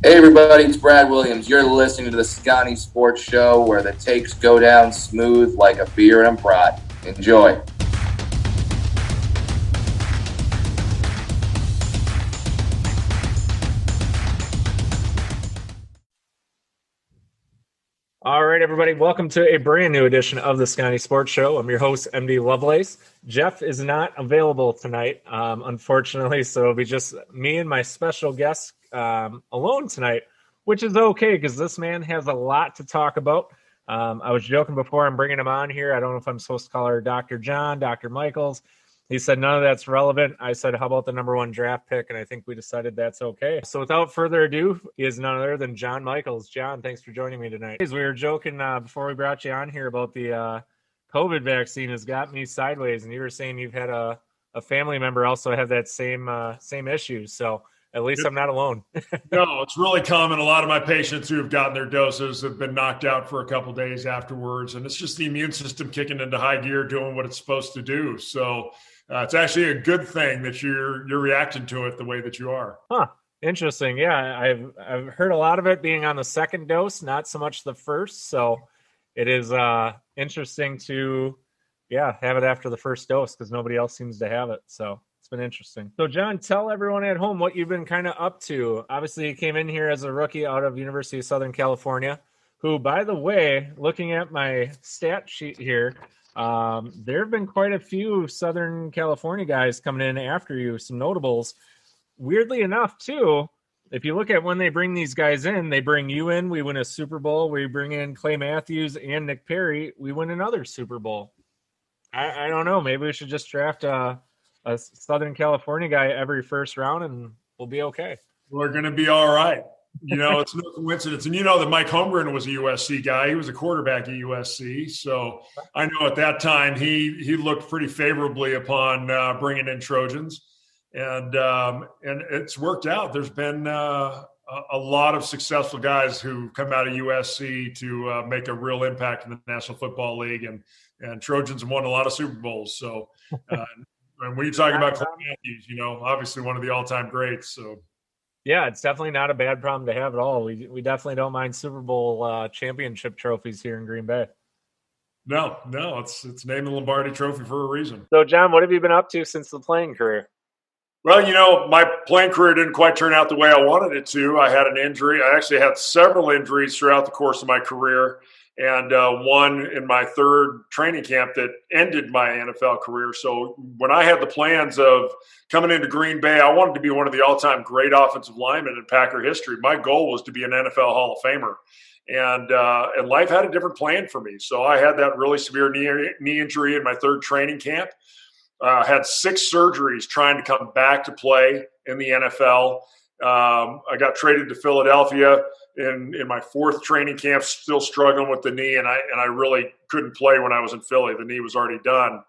Hey everybody, it's Brad Williams. You're listening to the Scotty Sports Show where the takes go down smooth like a beer in a brat. Enjoy. All right, everybody, welcome to a brand new edition of the Scotty Sports Show. I'm your host, MD Lovelace. Jeff is not available tonight, unfortunately, so it'll be just me and my special guest alone tonight, which is okay because this man has a lot to talk about. I was joking before I'm bringing him on here. I don't know if I'm supposed to call her Dr. John, Dr. Michels. He said none of that's relevant. I said, how about the number one draft pick? And I think we decided that's okay. So without further ado, he is none other than John Michels. John, thanks for joining me tonight. We were joking before we brought you on here about the COVID vaccine has got me sideways. And you were saying you've had a family member also have that same issue. So at least I'm not alone. No, it's really common. A lot of my patients who have gotten their doses have been knocked out for a couple days afterwards. And it's just the immune system kicking into high gear, doing what it's supposed to do. So it's actually a good thing that you're reacting to it the way that you are. Huh. Interesting. Yeah, I've heard a lot of it being on the second dose, not so much the first. So it is interesting to have it after the first dose because nobody else seems to have it. So it's been interesting. So John, tell everyone at home what you've been kind of up to. Obviously, you came in here as a rookie out of University of Southern California, who, by the way, looking at my stat sheet here, there have been quite a few Southern California guys coming in after you, some notables. Weirdly enough, too, if you look at when they bring these guys in, they bring you in, we win a Super Bowl. We bring in Clay Matthews and Nick Perry, we win another Super Bowl. I don't know. Maybe we should just draft a Southern California guy every first round and we'll be okay. We're going to be all right. You know, it's no coincidence. And you know that Mike Holmgren was a USC guy. He was a quarterback at USC. So I know at that time he looked pretty favorably upon bringing in Trojans. And it's worked out. There's been a lot of successful guys who come out of USC to make a real impact in the National Football League. And Trojans have won a lot of Super Bowls. So and when you talk about Clay Matthews, you know, obviously one of the all-time greats. So. Yeah, it's definitely not a bad problem to have at all. We definitely don't mind Super Bowl championship trophies here in Green Bay. No, it's named the Lombardi Trophy for a reason. So, John, what have you been up to since the playing career? Well, you know, my playing career didn't quite turn out the way I wanted it to. I had an injury. I actually had several injuries throughout the course of my career, and one in my third training camp that ended my NFL career. So when I had the plans of coming into Green Bay, I wanted to be one of the all-time great offensive linemen in Packer history. My goal was to be an NFL Hall of Famer. And life had a different plan for me. So I had that really severe knee injury in my third training camp. Had 6 surgeries trying to come back to play in the NFL. I got traded to Philadelphia in my fourth training camp, still struggling with the knee, and I really couldn't play when I was in Philly. The knee was already done.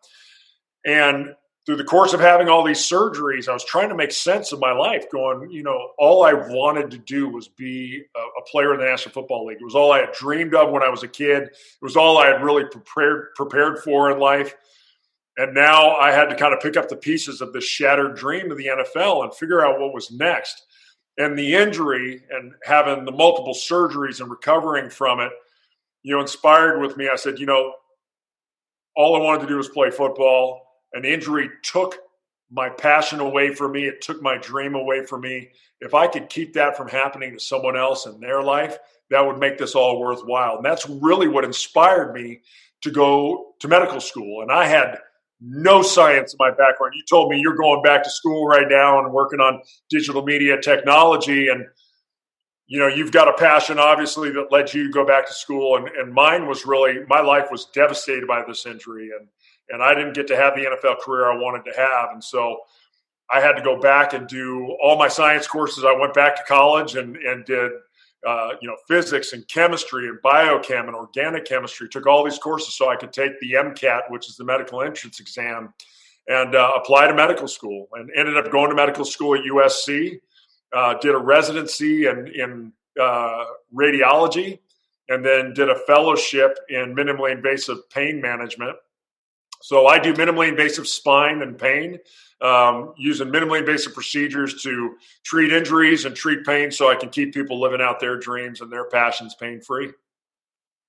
And through the course of having all these surgeries, I was trying to make sense of my life, going, you know, all I wanted to do was be a player in the National Football League. It was all I had dreamed of when I was a kid. It was all I had really prepared for in life. And now I had to kind of pick up the pieces of this shattered dream of the NFL and figure out what was next. And the injury and having the multiple surgeries and recovering from it, you know, inspired with me. I said, you know, all I wanted to do was play football. An injury took my passion away from me. It took my dream away from me. If I could keep that from happening to someone else in their life, that would make this all worthwhile. And that's really what inspired me to go to medical school. And I had no science in my background. You told me you're going back to school right now and working on digital media technology. And, you know, you've got a passion, obviously, that led you to go back to school. And mine was really, my life was devastated by this injury. And I didn't get to have the NFL career I wanted to have. And so I had to go back and do all my science courses. I went back to college and did physics and chemistry and biochem and organic chemistry, took all these courses so I could take the MCAT, which is the medical entrance exam, and apply to medical school, and ended up going to medical school at USC, did a residency in radiology, and then did a fellowship in minimally invasive pain management. So I do minimally invasive spine and pain, using minimally invasive procedures to treat injuries and treat pain so I can keep people living out their dreams and their passions pain-free.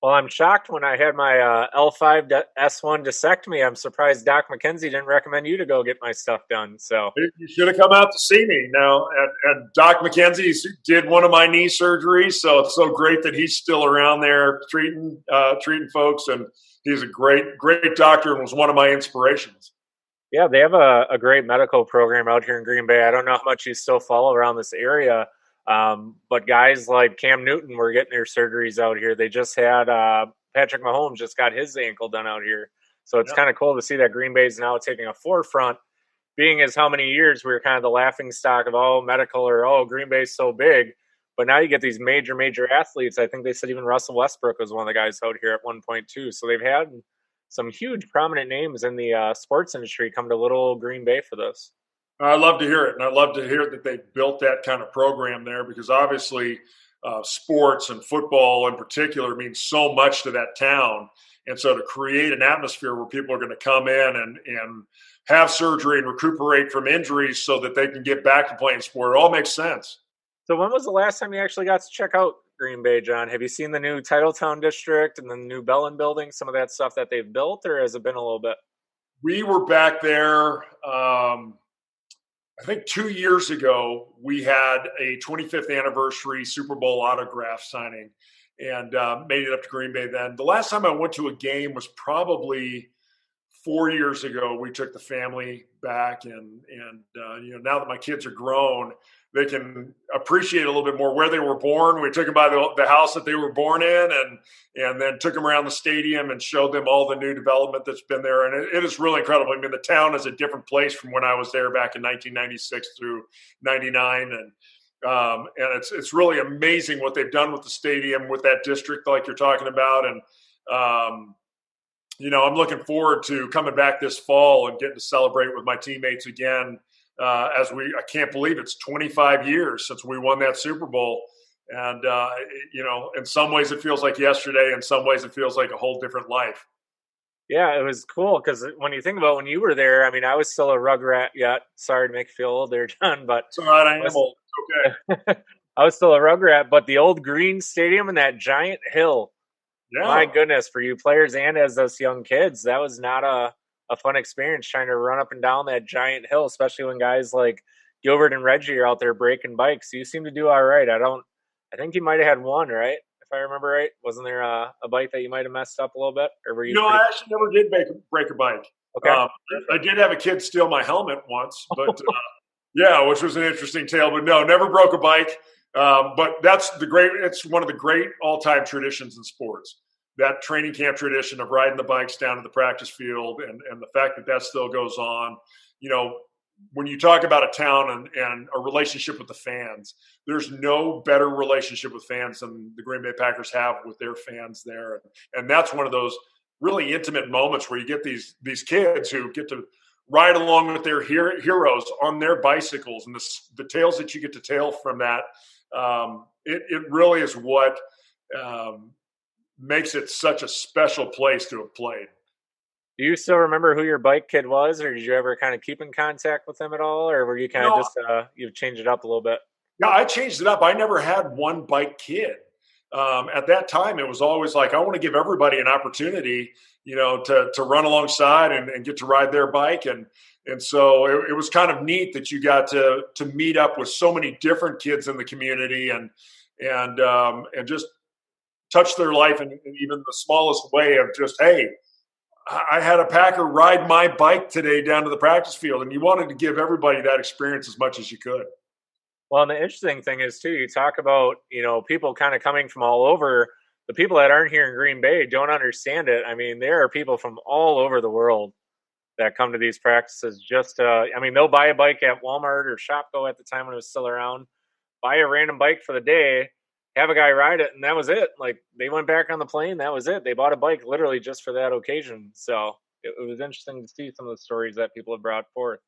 Well, I'm shocked when I had my L5 to S1 discectomy. I'm surprised Doc McKenzie didn't recommend you to go get my stuff done. So You should have come out to see me now. And Doc McKenzie did one of my knee surgeries, so it's so great that he's still around there treating folks. And he's a great doctor and was one of my inspirations. yeah, they have a great medical program out here in Green Bay. I don't know how much you still follow around this area, but guys like Cam Newton were getting their surgeries out here. They just had Patrick Mahomes just got his ankle done out here. So it's kind of cool to see that Green Bay is now taking a forefront, being as how many years we were kind of the laughing stock of, oh, medical or, oh, Green Bay's so big. But now you get these major athletes. I think they said even Russell Westbrook was one of the guys out here at one point too. So they've had some huge prominent names in the sports industry come to little Green Bay for this. I love to hear it, and I love to hear that they built that kind of program there because obviously sports and football in particular means so much to that town. And so to create an atmosphere where people are going to come in and have surgery and recuperate from injuries so that they can get back to playing sport, it all makes sense. So when was the last time you actually got to check out Green Bay, John? Have you seen the new Titletown district and the new Bellin building, some of that stuff that they've built, or has it been a little bit? We were back there, I think 2 years ago. We had a 25th anniversary Super Bowl autograph signing and made it up to Green Bay then. The last time I went to a game was probably 4 years ago. We took the family back, and now that my kids are grown, they can appreciate a little bit more where they were born. We took them by the house that they were born in, and then took them around the stadium and showed them all the new development that's been there. And it is really incredible. I mean, the town is a different place from when I was there back in 1996 through 99, and it's really amazing what they've done with the stadium, with that district like you're talking about. And I'm looking forward to coming back this fall and getting to celebrate with my teammates again. I can't believe it's 25 years since we won that Super Bowl. And, in some ways it feels like yesterday. In some ways it feels like a whole different life. Yeah, it was cool because when you think about when you were there, I mean, I was still a rugrat yet. Sorry to make you feel old there, John, but it's all right, I am old. It's okay. I was still a rugrat, but the old green stadium and that giant hill, my goodness, for you players and as us young kids, that was not a fun experience trying to run up and down that giant hill, especially when guys like Gilbert and Reggie are out there breaking bikes. You seem to do all right. I think you might have had one, right? If I remember right. Wasn't there a bike that you might have messed up a little bit? Or were you I actually never did break a bike. Okay. I did have a kid steal my helmet once, but which was an interesting tale. But no, never broke a bike. But it's one of the great all-time traditions in sports. That training camp tradition of riding the bikes down to the practice field and the fact that still goes on. When you talk about a town and a relationship with the fans, there's no better relationship with fans than the Green Bay Packers have with their fans there. And that's one of those really intimate moments where you get these kids who get to ride along with their heroes on their bicycles, and the tales that you get to tell from that. It really is what makes it such a special place to have played. Do you still remember who your bike kid was, or did you ever kind of keep in contact with him at all, or were you kind of just you've changed it up a little bit? Yeah, I changed it up. I never had one bike kid. At that time, it was always like I want to give everybody an opportunity, to run alongside and get to ride their bike, and so it was kind of neat that you got to meet up with so many different kids in the community and just touch their life in even the smallest way of just, hey, I had a Packer ride my bike today down to the practice field, and you wanted to give everybody that experience as much as you could. Well, and the interesting thing is, too, you talk about, people kind of coming from all over. The people that aren't here in Green Bay don't understand it. I mean, there are people from all over the world that come to these practices they'll buy a bike at Walmart or Shopko at the time when it was still around, buy a random bike for the day, have a guy ride it, and that was it. Like, they went back on the plane, that was it. They bought a bike literally just for that occasion. So it was interesting to see some of the stories that people have brought forth.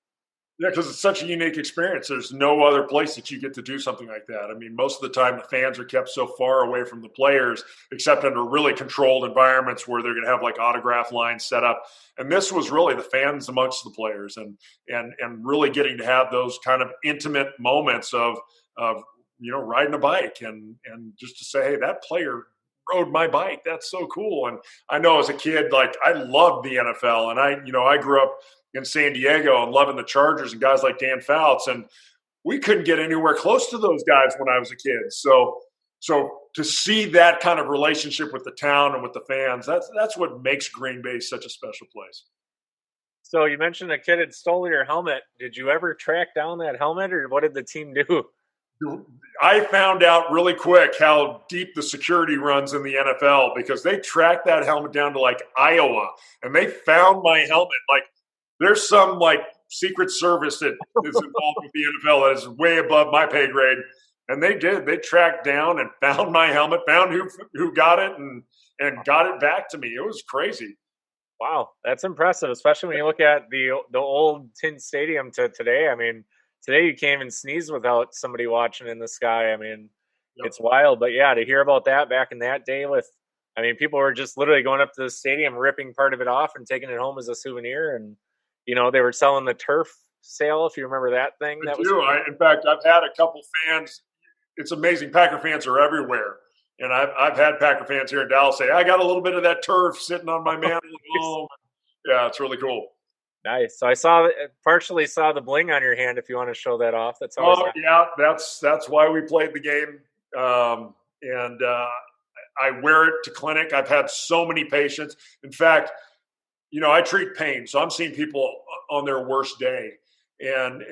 Yeah, because it's such a unique experience. There's no other place that you get to do something like that. I mean, most of the time the fans are kept so far away from the players, except under really controlled environments where they're going to have like autograph lines set up. And this was really the fans amongst the players, and really getting to have those kind of intimate moments of riding a bike and just to say, hey, that player rode my bike. That's so cool. And I know as a kid, like I loved the NFL, and I grew up in San Diego and loving the Chargers and guys like Dan Fouts. And we couldn't get anywhere close to those guys when I was a kid. So to see that kind of relationship with the town and with the fans, that's what makes Green Bay such a special place. So you mentioned a kid had stole your helmet. Did you ever track down that helmet, or what did the team do? I found out really quick how deep the security runs in the NFL because they tracked that helmet down to like Iowa, and they found my helmet. Like there's some like Secret Service that is involved with the NFL that is way above my pay grade. And they did. They tracked down and found my helmet, found who got it, and got it back to me. It was crazy. Wow, that's impressive, especially when you look at the old Tin Stadium to today. I mean, today you can't even sneeze without somebody watching in the sky. I mean, Yep. it's wild. But yeah, to hear about that back in that day I mean, people were just literally going up to the stadium, ripping part of it off and taking it home as a souvenir. And, they were selling the turf sale, if you remember that thing. I do. In fact, I've had a couple fans. It's amazing. Packer fans are everywhere. And I've had Packer fans here in Dallas say, I got a little bit of that turf sitting on my mantle at home. Yeah, it's really cool. Nice. So I partially saw the bling on your hand. If you want to show that off, that's always. Oh yeah, that's why we played the game. And I wear it to clinic. I've had so many patients. In fact, I treat pain, so I'm seeing people on their worst day. And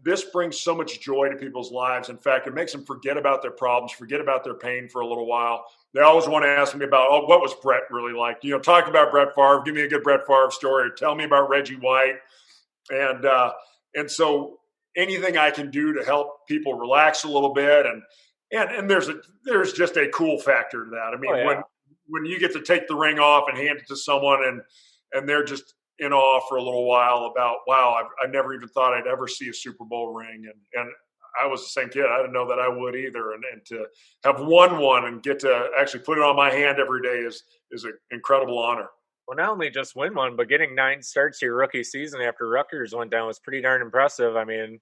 this brings so much joy to people's lives. In fact, it makes them forget about their problems, forget about their pain for a little while. They always want to ask me about, what was Brett really like? Talk about Brett Favre. Give me a good Brett Favre story. Or tell me about Reggie White. And so anything I can do to help people relax a little bit, and there's just a cool factor to that. I mean, when you get to take the ring off and hand it to someone, and they're just in awe for a little while about, wow, I never even thought I'd ever see a Super Bowl ring. And I was the same kid. I didn't know that I would either. And to have won one and get to actually put it on my hand every day is an incredible honor. Well, not only just win one, but getting 9 starts to your rookie season after Rutgers went down was pretty darn impressive. I mean,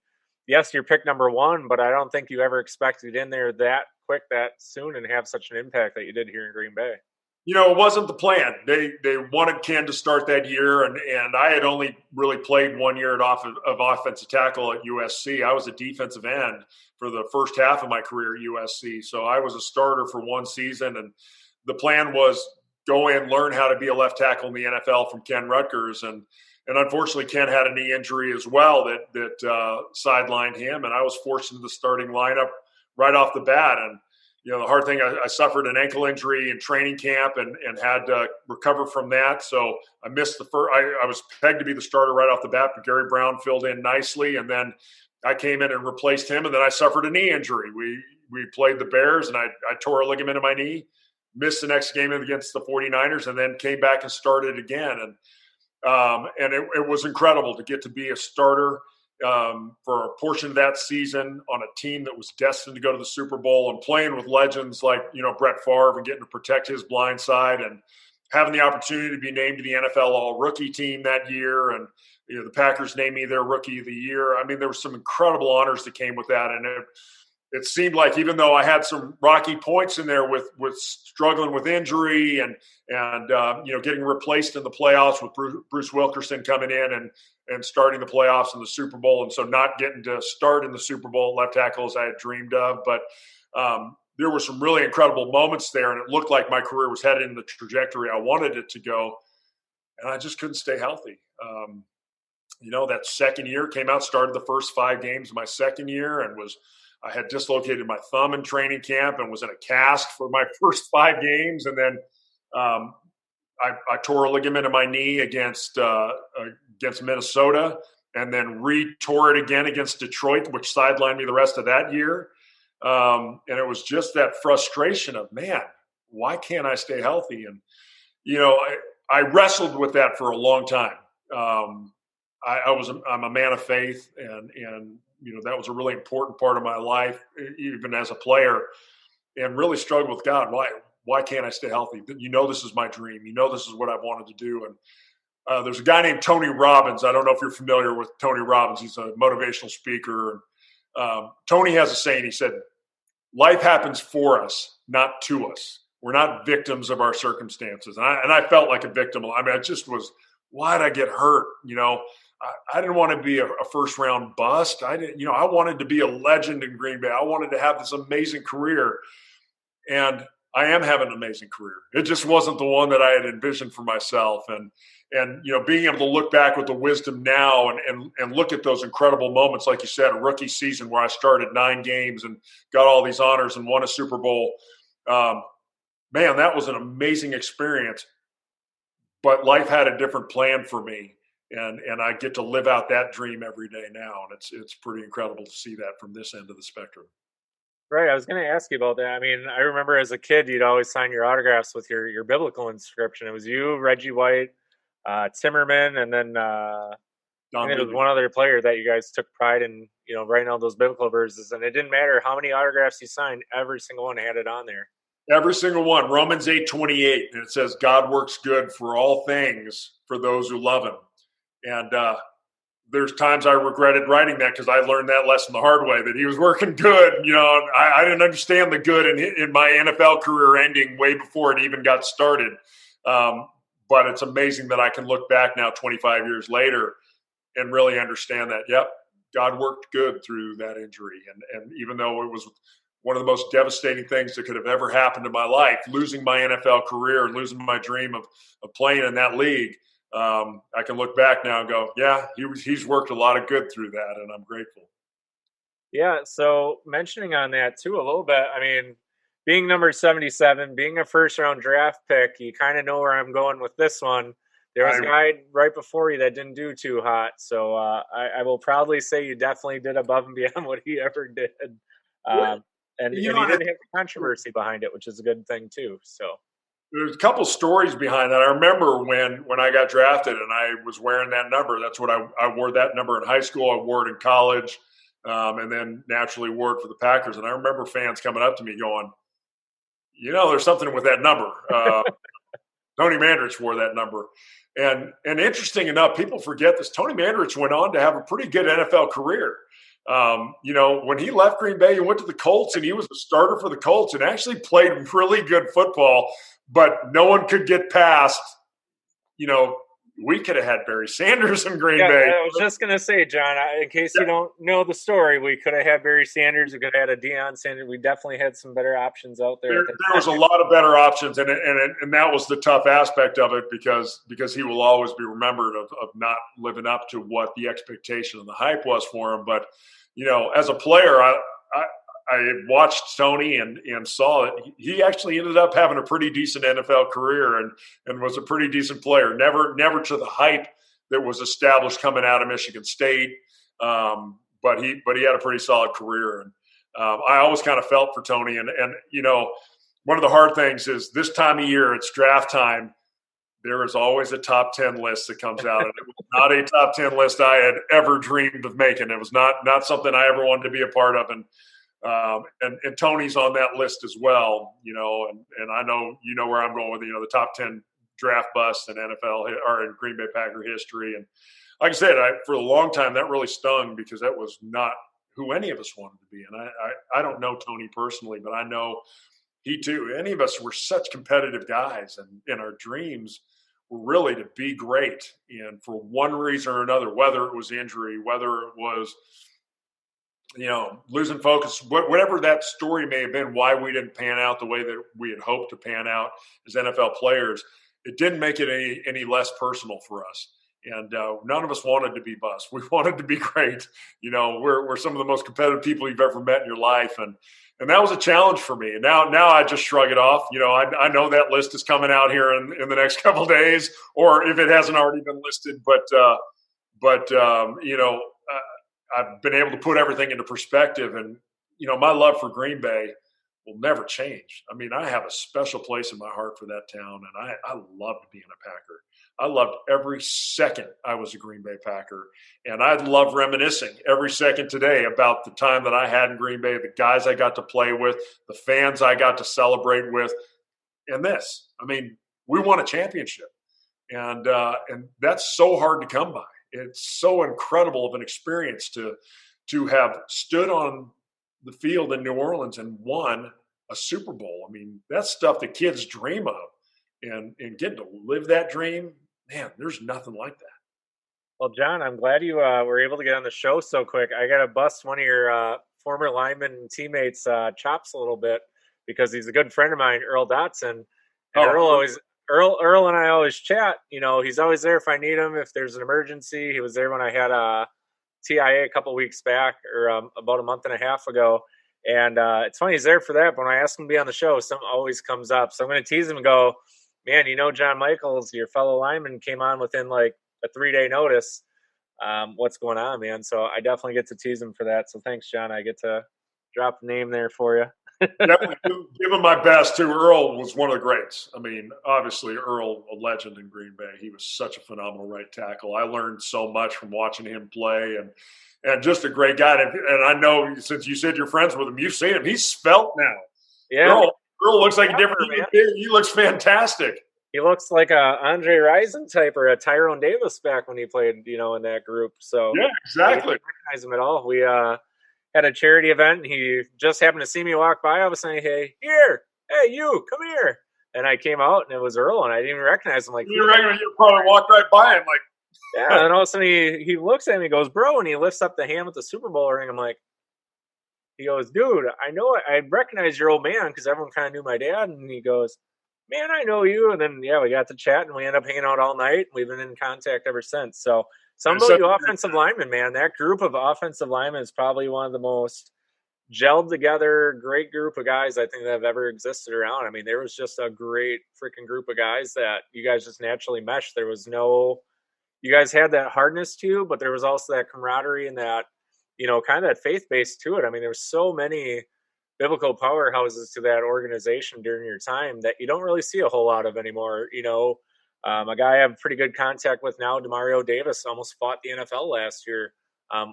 yes, you're pick number 1, but I don't think you ever expected in there that quick, that soon, and have such an impact that you did here in Green Bay. It wasn't the plan. They wanted Ken to start that year, and I had only really played 1 year of offensive tackle at USC. I was a defensive end for the first half of my career at USC, so I was a starter for 1 season, and the plan was go in, learn how to be a left tackle in the NFL from Ken Rutgers, and unfortunately Ken had a knee injury as well that sidelined him, and I was forced into the starting lineup right off the bat. And the hard thing, I suffered an ankle injury in training camp and had to recover from that. So I missed the first. I was pegged to be the starter right off the bat, but Gary Brown filled in nicely, and then I came in and replaced him. And then I suffered a knee injury. We played the Bears, and I tore a ligament in my knee, missed the next game against the 49ers, and then came back and started again. And it was incredible to get to be a starter for a portion of that season on a team that was destined to go to the Super Bowl, and playing with legends like, Brett Favre, and getting to protect his blind side, and having the opportunity to be named to the NFL All-Rookie team that year. And, the Packers named me their Rookie of the Year. I mean, there were some incredible honors that came with that. And it seemed like, even though I had some rocky points in there with struggling with injury and getting replaced in the playoffs with Bruce Wilkerson coming in and starting the playoffs in the Super Bowl, and so not getting to start in the Super Bowl left tackle as I had dreamed of. But there were some really incredible moments there, and it looked like my career was headed in the trajectory I wanted it to go, and I just couldn't stay healthy. That second year came out, started the first 5 games of my second year, and I had dislocated my thumb in training camp and was in a cast for my first 5 games. And then I tore a ligament in my knee against Minnesota, and then re-tore it again against Detroit, which sidelined me the rest of that year. And it was just that frustration of, man, why can't I stay healthy? And, I wrestled with that for a long time. I'm a man of faith, and that was a really important part of my life, even as a player, and really struggled with God. Why can't I stay healthy? This is my dream. This is what I've wanted to do. And there's a guy named Tony Robbins. I don't know if you're familiar with Tony Robbins. He's a motivational speaker. Tony has a saying. He said, "Life happens for us, not to us. We're not victims of our circumstances." And I felt like a victim. I mean, I just was. Why did I get hurt? I didn't want to be a first round bust. I didn't. I wanted to be a legend in Green Bay. I wanted to have this amazing career, and I am having an amazing career. It just wasn't the one that I had envisioned for myself. And being able to look back with the wisdom now and look at those incredible moments, like you said, a rookie season where I started 9 games and got all these honors and won a Super Bowl. Man, that was an amazing experience. But life had a different plan for me, and I get to live out that dream every day now, and it's pretty incredible to see that from this end of the spectrum. Right. I was going to ask you about that. I mean, I remember as a kid, you'd always sign your autographs with your biblical inscription. It was you, Reggie White, Timmerman, and then I think it was one other player that you guys took pride in, writing all those biblical verses. And it didn't matter how many autographs you signed; every single one had it on there. Every single one. Romans 8:28, and it says, "God works good for all things for those who love Him." And there's times I regretted writing that because I learned that lesson the hard way, that He was working good. I didn't understand the good in my NFL career ending way before it even got started. But it's amazing that I can look back now 25 years later and really understand that, yep, God worked good through that injury. And even though it was one of the most devastating things that could have ever happened in my life, losing my NFL career and losing my dream of playing in that league, I can look back now and go, yeah, he's worked a lot of good through that, and I'm grateful. Yeah, so mentioning on that too a little bit, I mean, being number 77, being a first-round draft pick, you kind of know where I'm going with this one. There was a guy right before you that didn't do too hot, so I will proudly say you definitely did above and beyond what he ever did. And he didn't have controversy behind it, which is a good thing too. So there's a couple stories behind that. I remember when I got drafted and I was wearing that number. That's what I wore that number in high school. I wore it in college, and then naturally wore it for the Packers. And I remember fans coming up to me going, there's something with that number. Tony Mandarich wore that number. And interesting enough, people forget this. Tony Mandarich went on to have a pretty good NFL career. When he left Green Bay, he went to the Colts, and he was a starter for the Colts and actually played really good football, but no one could get past, we could have had Barry Sanders in Green Bay. I was just going to say, John, in case you don't know the story, we could have had Barry Sanders. We could have had a Deion Sanders. We definitely had some better options out there. There was a lot of better options, and that was the tough aspect of it because he will always be remembered of not living up to what the expectation and the hype was for him. But, as a player, I watched Tony and saw it. He actually ended up having a pretty decent NFL career and was a pretty decent player. Never to the hype that was established coming out of Michigan State, but he had a pretty solid career. And I always kind of felt for Tony. And one of the hard things is this time of year, it's draft time. There is always a top 10 list that comes out, and it was not a top 10 list I had ever dreamed of making. It was not something I ever wanted to be a part of. And Tony's on that list as well, and I know where I'm going with the top 10 draft busts in NFL or in Green Bay Packer history. And like I said, for a long time that really stung because that was not who any of us wanted to be. And I don't know Tony personally, but I know he too. Any of us were such competitive guys, and our dreams were really to be great. And for one reason or another, whether it was injury, whether it was losing focus, whatever that story may have been, why we didn't pan out the way that we had hoped to pan out as NFL players, it didn't make it any less personal for us. And none of us wanted to be bust. We wanted to be great. We're some of the most competitive people you've ever met in your life. And that was a challenge for me. And now I just shrug it off. I know that list is coming out here in the next couple of days, or if it hasn't already been listed. But I've been able to put everything into perspective, and my love for Green Bay will never change. I mean, I have a special place in my heart for that town, and I love being a Packer. I loved every second I was a Green Bay Packer. And I love reminiscing every second today about the time that I had in Green Bay, the guys I got to play with, the fans I got to celebrate with, and this. I mean, we won a championship. And that's so hard to come by. It's so incredible of an experience to have stood on the field in New Orleans and won a Super Bowl. I mean, that's stuff that kids dream of, and getting to live that dream, man, there's nothing like that. Well, John, I'm glad you were able to get on the show so quick. I got to bust one of your former lineman teammates' chops a little bit because he's a good friend of mine, Earl Dotson. And Earl and I always chat. You know, he's always there if I need him. If there's an emergency, he was there when I had a TIA a couple weeks back, or about a month and a half ago. And it's funny he's there for that. But when I ask him to be on the show, something always comes up. So I'm going to tease him and go, man, you know, John Michels, your fellow lineman, came on within like a 3-day notice. What's going on, man? So I definitely get to tease him for that. So thanks, John. I get to drop the name there for you. Definitely give him my best too. Earl was one of the greats. I mean, obviously Earl, a legend in Green Bay. He was such a phenomenal right tackle. I learned so much from watching him play, and just a great guy. And I know since you said you're friends with him, you've seen him. He's svelte now. Yeah, Earl looks like a different human being. He looks fantastic. He looks like a Andre Rison type or a Tyrone Davis back when he played, you know, in that group. So yeah, exactly. I didn't recognize him at all. We had a charity event. And he just happened to see me walk by. I was saying, hey, you, come here. And I came out, and it was Earl, and I didn't even recognize him. Like, you probably walked right by him, like. Yeah, and all of a sudden he looks at me, he goes, bro, and he lifts up the hand with the Super Bowl ring. I'm like, he goes, dude, I know I recognize your old man because everyone kind of knew my dad. And he goes, man, I know you. And then, yeah, we got to chat, and we ended up hanging out all night. We've been in contact ever since. So some of you offensive linemen, man, that group of offensive linemen is probably one of the most gelled together, great group of guys I think that have ever existed around. I mean, there was just a great freaking group of guys that you guys just naturally meshed. There was no, you guys had that hardness to you, but there was also that camaraderie and that, you know, kind of that faith base to it. I mean, there were so many biblical powerhouses to that organization during your time that you don't really see a whole lot of anymore. You know, a guy I have pretty good contact with now, Demario Davis, almost fought the NFL last year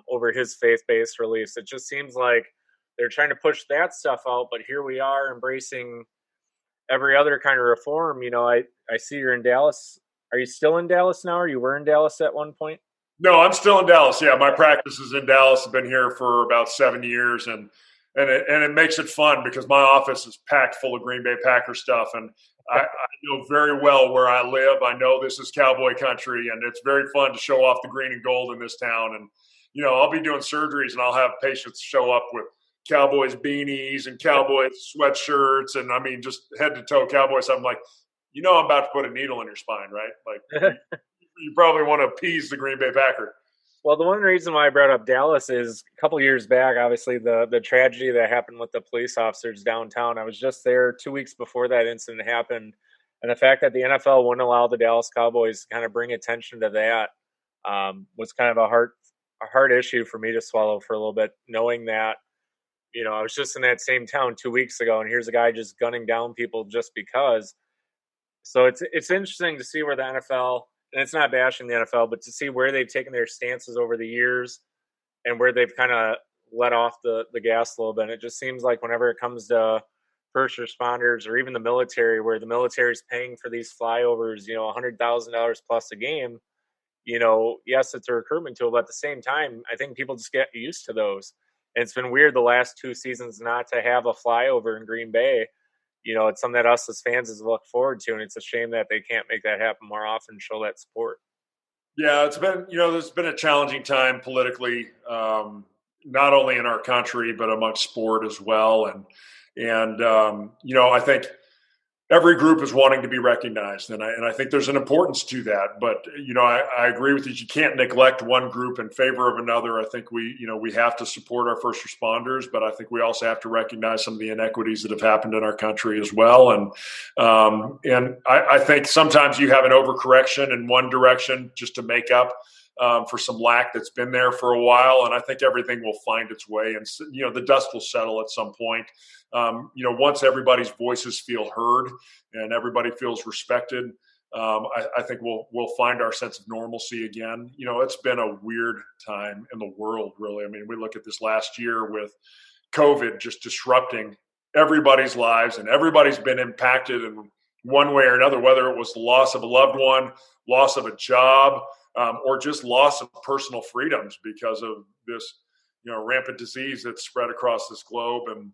over his faith-based release. It just seems like they're trying to push that stuff out, but here we are embracing every other kind of reform. You know, I see you're in Dallas. Are you still in Dallas now, or you were in Dallas at one point? No, I'm still in Dallas. Yeah, my practice is in Dallas. I've been here for about 7 years, and it makes it fun because my office is packed full of Green Bay Packer stuff, and I know very well where I live. I know this is cowboy country, and it's very fun to show off the green and gold in this town. And, you know, I'll be doing surgeries, and I'll have patients show up with Cowboys beanies and Cowboys sweatshirts, and, I mean, just head-to-toe Cowboys. I'm like, you know, I'm about to put a needle in your spine, right? Like, you probably want to appease the Green Bay Packer. Well, the one reason why I brought up Dallas is a couple years back, obviously, the tragedy that happened with the police officers downtown. I was just there 2 weeks before that incident happened. And the fact that the NFL wouldn't allow the Dallas Cowboys to kind of bring attention to that was kind of a hard issue for me to swallow for a little bit, knowing that, you know, I was just in that same town 2 weeks ago, and here's a guy just gunning down people just because. So it's interesting to see where the NFL, and it's not bashing the NFL, but to see where they've taken their stances over the years and where they've kind of let off the gas a little bit. It just seems like whenever it comes to first responders or even the military, where the military is paying for these flyovers, you know, $100,000 plus a game, you know, yes, it's a recruitment tool, but at the same time, I think people just get used to those. And it's been weird the last 2 seasons not to have a flyover in Green Bay. You know, it's something that us as fans has looked forward to, and it's a shame that they can't make that happen more often, show that support. Yeah, it's been, you know, there's been a challenging time politically, not only in our country, but amongst sport as well. And you know, I think every group is wanting to be recognized. And I think there's an importance to that. But, you know, I agree with you. You can't neglect one group in favor of another. I think we have to support our first responders, but I think we also have to recognize some of the inequities that have happened in our country as well. And I think sometimes you have an overcorrection in one direction just to make up for some lack that's been there for a while. And I think everything will find its way, and, you know, the dust will settle at some point. You know, once everybody's voices feel heard and everybody feels respected, I think we'll find our sense of normalcy again. It's been a weird time in the world, really. I mean, we look at this last year with COVID just disrupting everybody's lives, and everybody's been impacted in one way or another, whether it was the loss of a loved one, loss of a job, or just loss of personal freedoms because of this, rampant disease that's spread across this globe. And,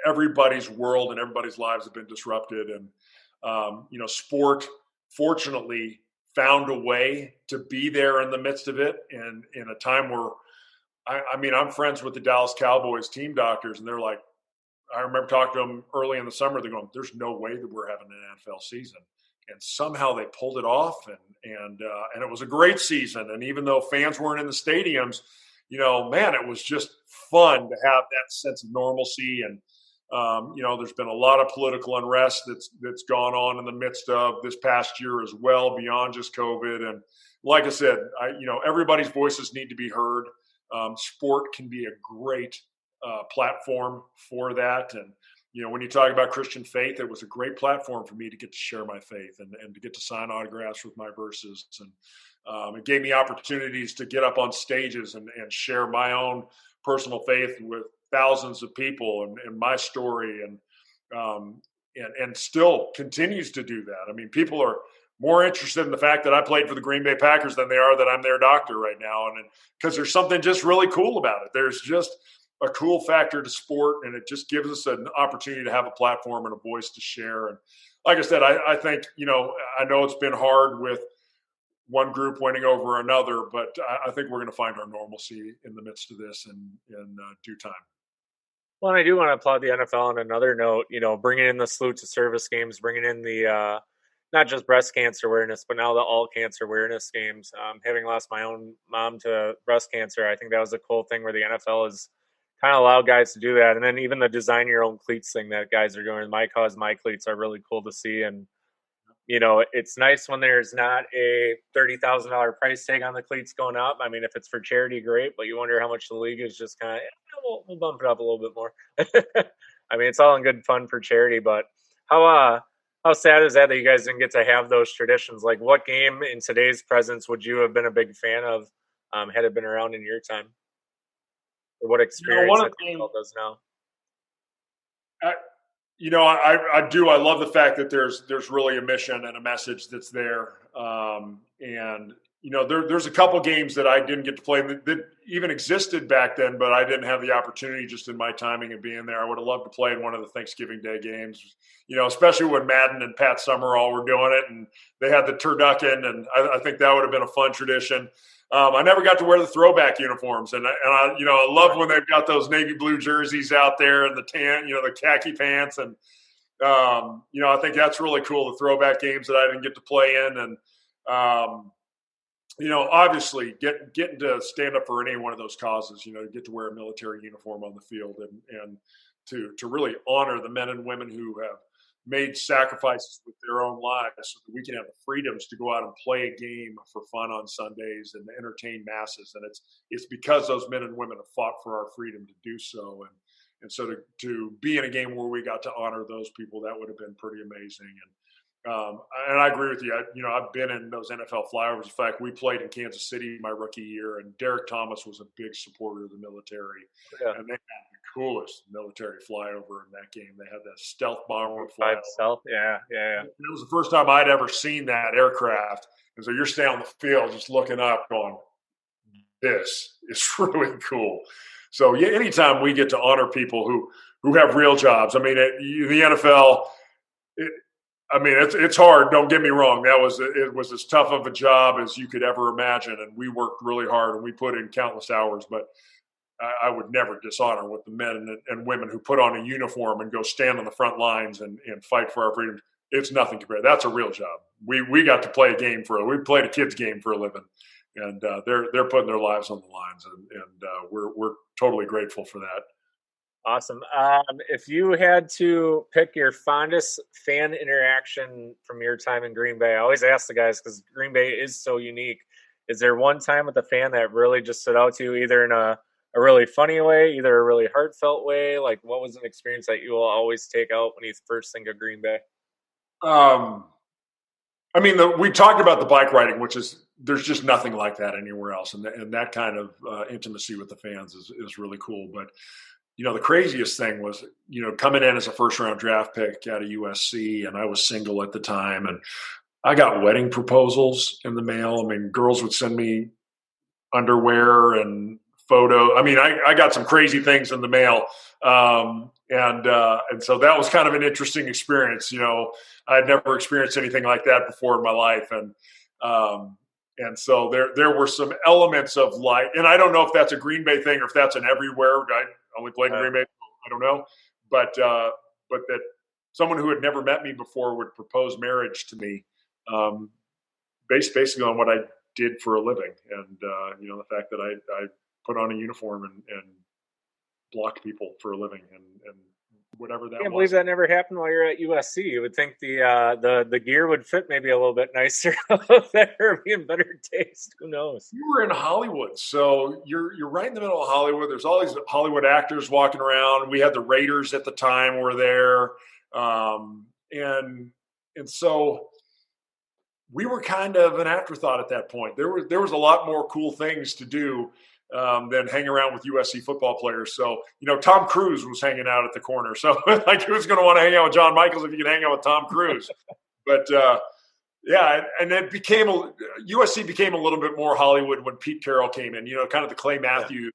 everybody's world and everybody's lives have been disrupted. And, sport, fortunately, found a way to be there in the midst of it. And in a time where, I'm friends with the Dallas Cowboys team doctors, and they're like, I remember talking to them early in the summer. They're going, "There's no way that we're having an NFL season," and somehow they pulled it off, and it was a great season. And even though fans weren't in the stadiums, man, it was just fun to have that sense of normalcy. And there's been a lot of political unrest that's gone on in the midst of this past year as well, beyond just COVID. And like I said, everybody's voices need to be heard. Sport can be a great platform for that. And, when you talk about Christian faith, it was a great platform for me to get to share my faith and to get to sign autographs with my verses. And it gave me opportunities to get up on stages and share my own personal faith with thousands of people and my story. And still continues to do that. I mean, people are more interested in the fact that I played for the Green Bay Packers than they are that I'm their doctor right now. And because there's something just really cool about it. There's just a cool factor to sport, and it just gives us an opportunity to have a platform and a voice to share. And like I said, I think, I know it's been hard with one group winning over another, but I think we're going to find our normalcy in the midst of this in due time. Well, and I do want to applaud the NFL on another note, bringing in the salute to service games, bringing in the not just breast cancer awareness, but now the all cancer awareness games. Having lost my own mom to breast cancer, I think that was a cool thing where the NFL has kind of allowed guys to do that. And then even the design your own cleats thing that guys are doing, my cause, my cleats, are really cool to see. And, it's nice when there's not a $30,000 price tag on the cleats going up. I mean, if it's for charity, great, but you wonder how much the league is just kind of, we'll bump it up a little bit more. I mean, it's all in good fun for charity, but how sad is that you guys didn't get to have those traditions? Like, what game in today's presence would you have been a big fan of had it been around in your time? Or what experience does now? I do. I love the fact that there's really a mission and a message that's there. And there's a couple games that I didn't get to play that even existed back then, but I didn't have the opportunity just in my timing of being there. I would have loved to play in one of the Thanksgiving Day games, especially when Madden and Pat Summerall were doing it and they had the turducken, and I think that would have been a fun tradition. I never got to wear the throwback uniforms, and I love when they've got those navy blue jerseys out there and the tan, the khaki pants, and I think that's really cool. The throwback games that I didn't get to play in, and obviously getting to stand up for any one of those causes, get to wear a military uniform on the field and to really honor the men and women who have made sacrifices with their own lives so that we can have the freedoms to go out and play a game for fun on Sundays and entertain masses. And it's because those men and women have fought for our freedom to do so. And so to be in a game where we got to honor those people, that would have been pretty amazing. And I agree with you. I've been in those NFL flyovers. In fact, we played in Kansas City my rookie year, and Derek Thomas was a big supporter of the military. Yeah. And they had the coolest military flyover in that game. They had that stealth bomber flyover. Stealth, yeah. And it was the first time I'd ever seen that aircraft. And so you're standing on the field just looking up going, this is really cool. So yeah, anytime we get to honor people who have real jobs. I mean, the NFL – it's hard. Don't get me wrong. It was as tough of a job as you could ever imagine, and we worked really hard and we put in countless hours. But I would never dishonor what the men and women who put on a uniform and go stand on the front lines and fight for our freedom. It's nothing compared. That's a real job. We got to play a game we played a kids game for a living, and they're putting their lives on the lines, and we're totally grateful for that. Awesome. If you had to pick your fondest fan interaction from your time in Green Bay, I always ask the guys because Green Bay is so unique. Is there one time with a fan that really just stood out to you, either in a really funny way, either a really heartfelt way? Like, what was an experience that you will always take out when you first think of Green Bay? I mean, we talked about the bike riding, which is there's just nothing like that anywhere else, and that kind of intimacy with the fans is really cool. But the craziest thing was coming in as a first round draft pick out of USC, and I was single at the time, and I got wedding proposals in the mail. I mean, girls would send me underwear and photo. I mean, I got some crazy things in the mail. And so that was kind of an interesting experience. I'd never experienced anything like that before in my life. And so there were some elements of light, and I don't know if that's a Green Bay thing or if that's an everywhere. I only played in Green Bay. I don't know. But that someone who had never met me before would propose marriage to me, basically on what I did for a living. And, the fact that I put on a uniform and blocked people for a living and whatever that was. I can't believe that never happened while you're at USC. You would think the gear would fit maybe a little bit nicer there, or be in better taste. Who knows? You were in Hollywood, so you're right in the middle of Hollywood. There's all these Hollywood actors walking around. We had the Raiders at the time were there, and so we were kind of an afterthought at that point. There was a lot more cool things to do than hang around with USC football players. So, Tom Cruise was hanging out at the corner. So, like, who's going to want to hang out with John Michels if you can hang out with Tom Cruise? But, yeah, and it USC became a little bit more Hollywood when Pete Carroll came in, kind of the Clay Matthews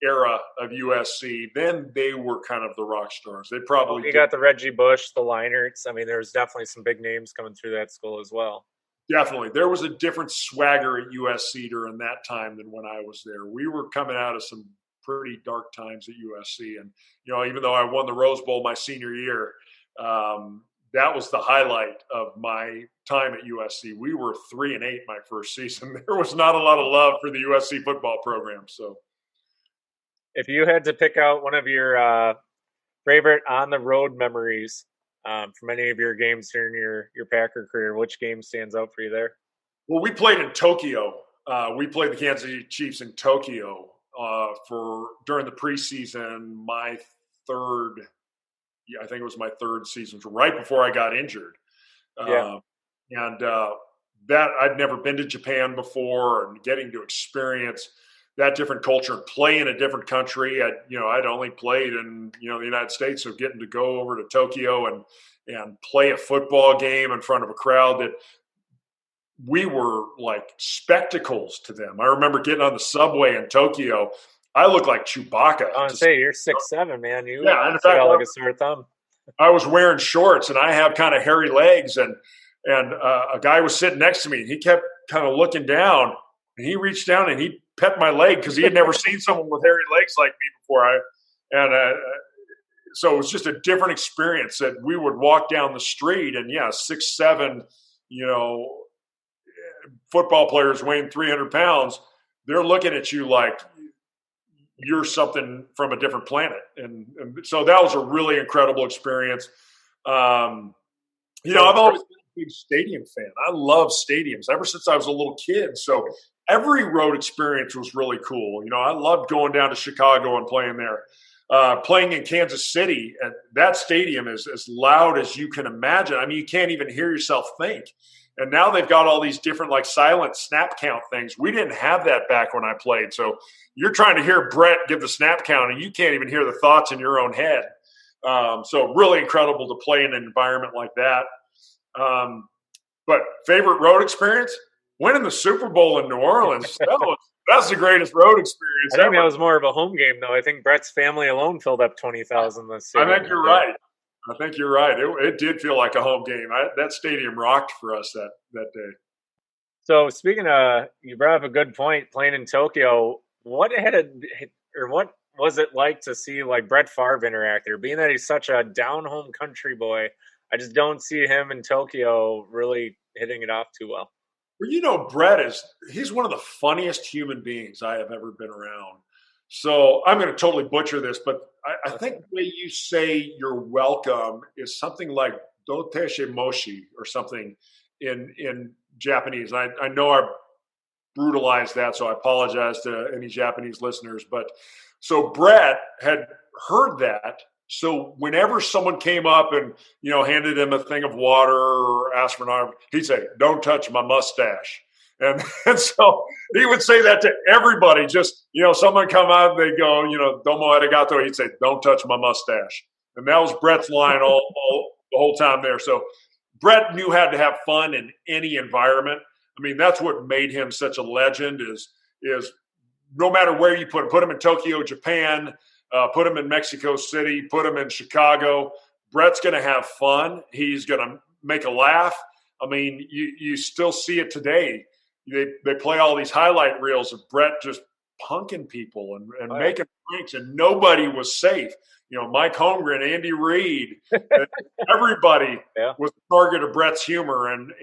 era of USC. Then they were kind of the rock stars. They probably you got the Reggie Bush, the Leinerts. I mean, there was definitely some big names coming through that school as well. Definitely. There was a different swagger at USC during that time than when I was there. We were coming out of some pretty dark times at USC. And, even though I won the Rose Bowl my senior year, that was the highlight of my time at USC. We were 3-8 my first season. There was not a lot of love for the USC football program. So if you had to pick out one of your favorite on-the-road memories from any of your games during your Packer career, which game stands out for you there? Well, we played in Tokyo. We played the Kansas City Chiefs in Tokyo during the preseason. I think it was my third season, right before I got injured. And that I'd never been to Japan before, and getting to experience that different culture, play in a different country. I'd only played in, the United States. So getting to go over to Tokyo and play a football game in front of a crowd that we were like spectacles to them. I remember getting on the subway in Tokyo. I looked like Chewbacca. I want to say, you're 6'7", man. You in fact, like a sore thumb. I was wearing shorts, and I have kind of hairy legs, and a guy was sitting next to me, and he kept kind of looking down, and he reached down and he pet my leg because he had never seen someone with hairy legs like me before. So it was just a different experience that we would walk down the street, and 6'7", football players weighing 300 pounds, they're looking at you like you're something from a different planet. And so that was a really incredible experience. I've always been a big stadium fan. I love stadiums ever since I was a little kid. So every road experience was really cool. I loved going down to Chicago and playing there. Playing in Kansas City, and that stadium is as loud as you can imagine. I mean, you can't even hear yourself think. And now they've got all these different silent snap count things. We didn't have that back when I played. So you're trying to hear Brett give the snap count, and you can't even hear the thoughts in your own head. So really incredible to play in an environment like that. But favorite road experience? Winning the Super Bowl in New Orleans. That's the greatest road experience I think ever. that was more of a home game, though. I think Brett's family alone filled up 20,000 this season. I think you're right. It did feel like a home game. That stadium rocked for us that day. So speaking of, you brought up a good point, playing in Tokyo. What was it like to see Brett Favre interact there? Being that he's such a down-home country boy, I just don't see him in Tokyo really hitting it off too well. Well, Brett he's one of the funniest human beings I have ever been around. So I'm going to totally butcher this, but I think the way you say you're welcome is something like doteshe moshi or something in Japanese. I know I brutalized that, so I apologize to any Japanese listeners. But so Brett had heard that, So whenever someone came up and, handed him a thing of water or asked for an arm, he'd say, "Don't touch my mustache." And so he would say that to everybody. Just, someone come out and they go, "Domo arigato." He'd say, "Don't touch my mustache." And that was Brett's line all the whole time there. So Brett knew how to have fun in any environment. I mean, that's what made him such a legend is no matter where you put him in Tokyo, Japan, put him in Mexico City, put him in Chicago. Brett's going to have fun. He's going to make a laugh. I mean, you still see it today. They play all these highlight reels of Brett just punking people and making pranks, and nobody was safe. Mike Holmgren, Andy Reid, everybody was the target of Brett's humor, and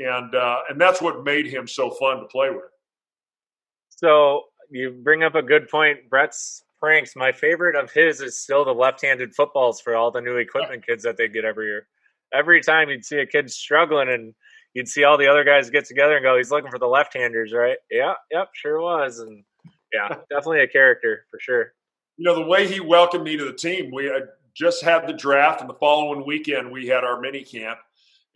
that's what made him so fun to play with. So you bring up a good point. Brett's pranks, my favorite of his is still the left-handed footballs for all the new equipment kids that they get every year. Every time you'd see a kid struggling and you'd see all the other guys get together and go, "He's looking for the left-handers, right?" Yeah, yep, sure was. And yeah, definitely a character for sure. The way he welcomed me to the team, we had just had the draft, and the following weekend we had our mini camp,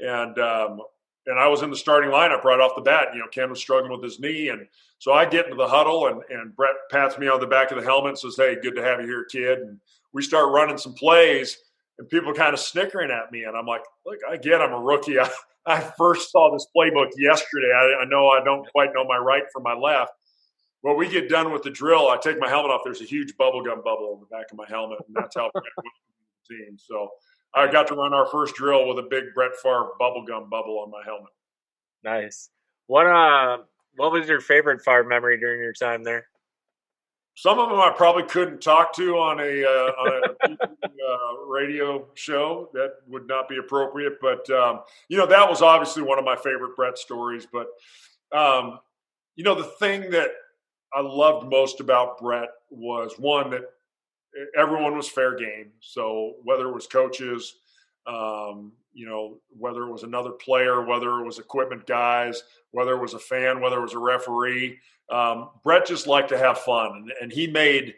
and I was in the starting lineup right off the bat. Ken was struggling with his knee, and so I get into the huddle, and Brett pats me on the back of the helmet and says, "Hey, good to have you here, kid." And we start running some plays, and people are kind of snickering at me, and I'm like, "Look, I get I'm a rookie. I first saw this playbook yesterday. I know I don't quite know my right from my left." Well, we get done with the drill. I take my helmet off. There's a huge bubblegum bubble on the back of my helmet, and that's how Brett went to the team. So I got to run our first drill with a big Brett Favre bubblegum bubble on my helmet. Nice. What was your favorite Favre memory during your time there? Some of them I probably couldn't talk to on a radio show. That would not be appropriate. But, that was obviously one of my favorite Brett stories. But, the thing that I loved most about Brett was, one, that everyone was fair game. So whether it was coaches, whether it was another player, whether it was equipment guys, whether it was a fan, whether it was a referee, Brett just liked to have fun, and he made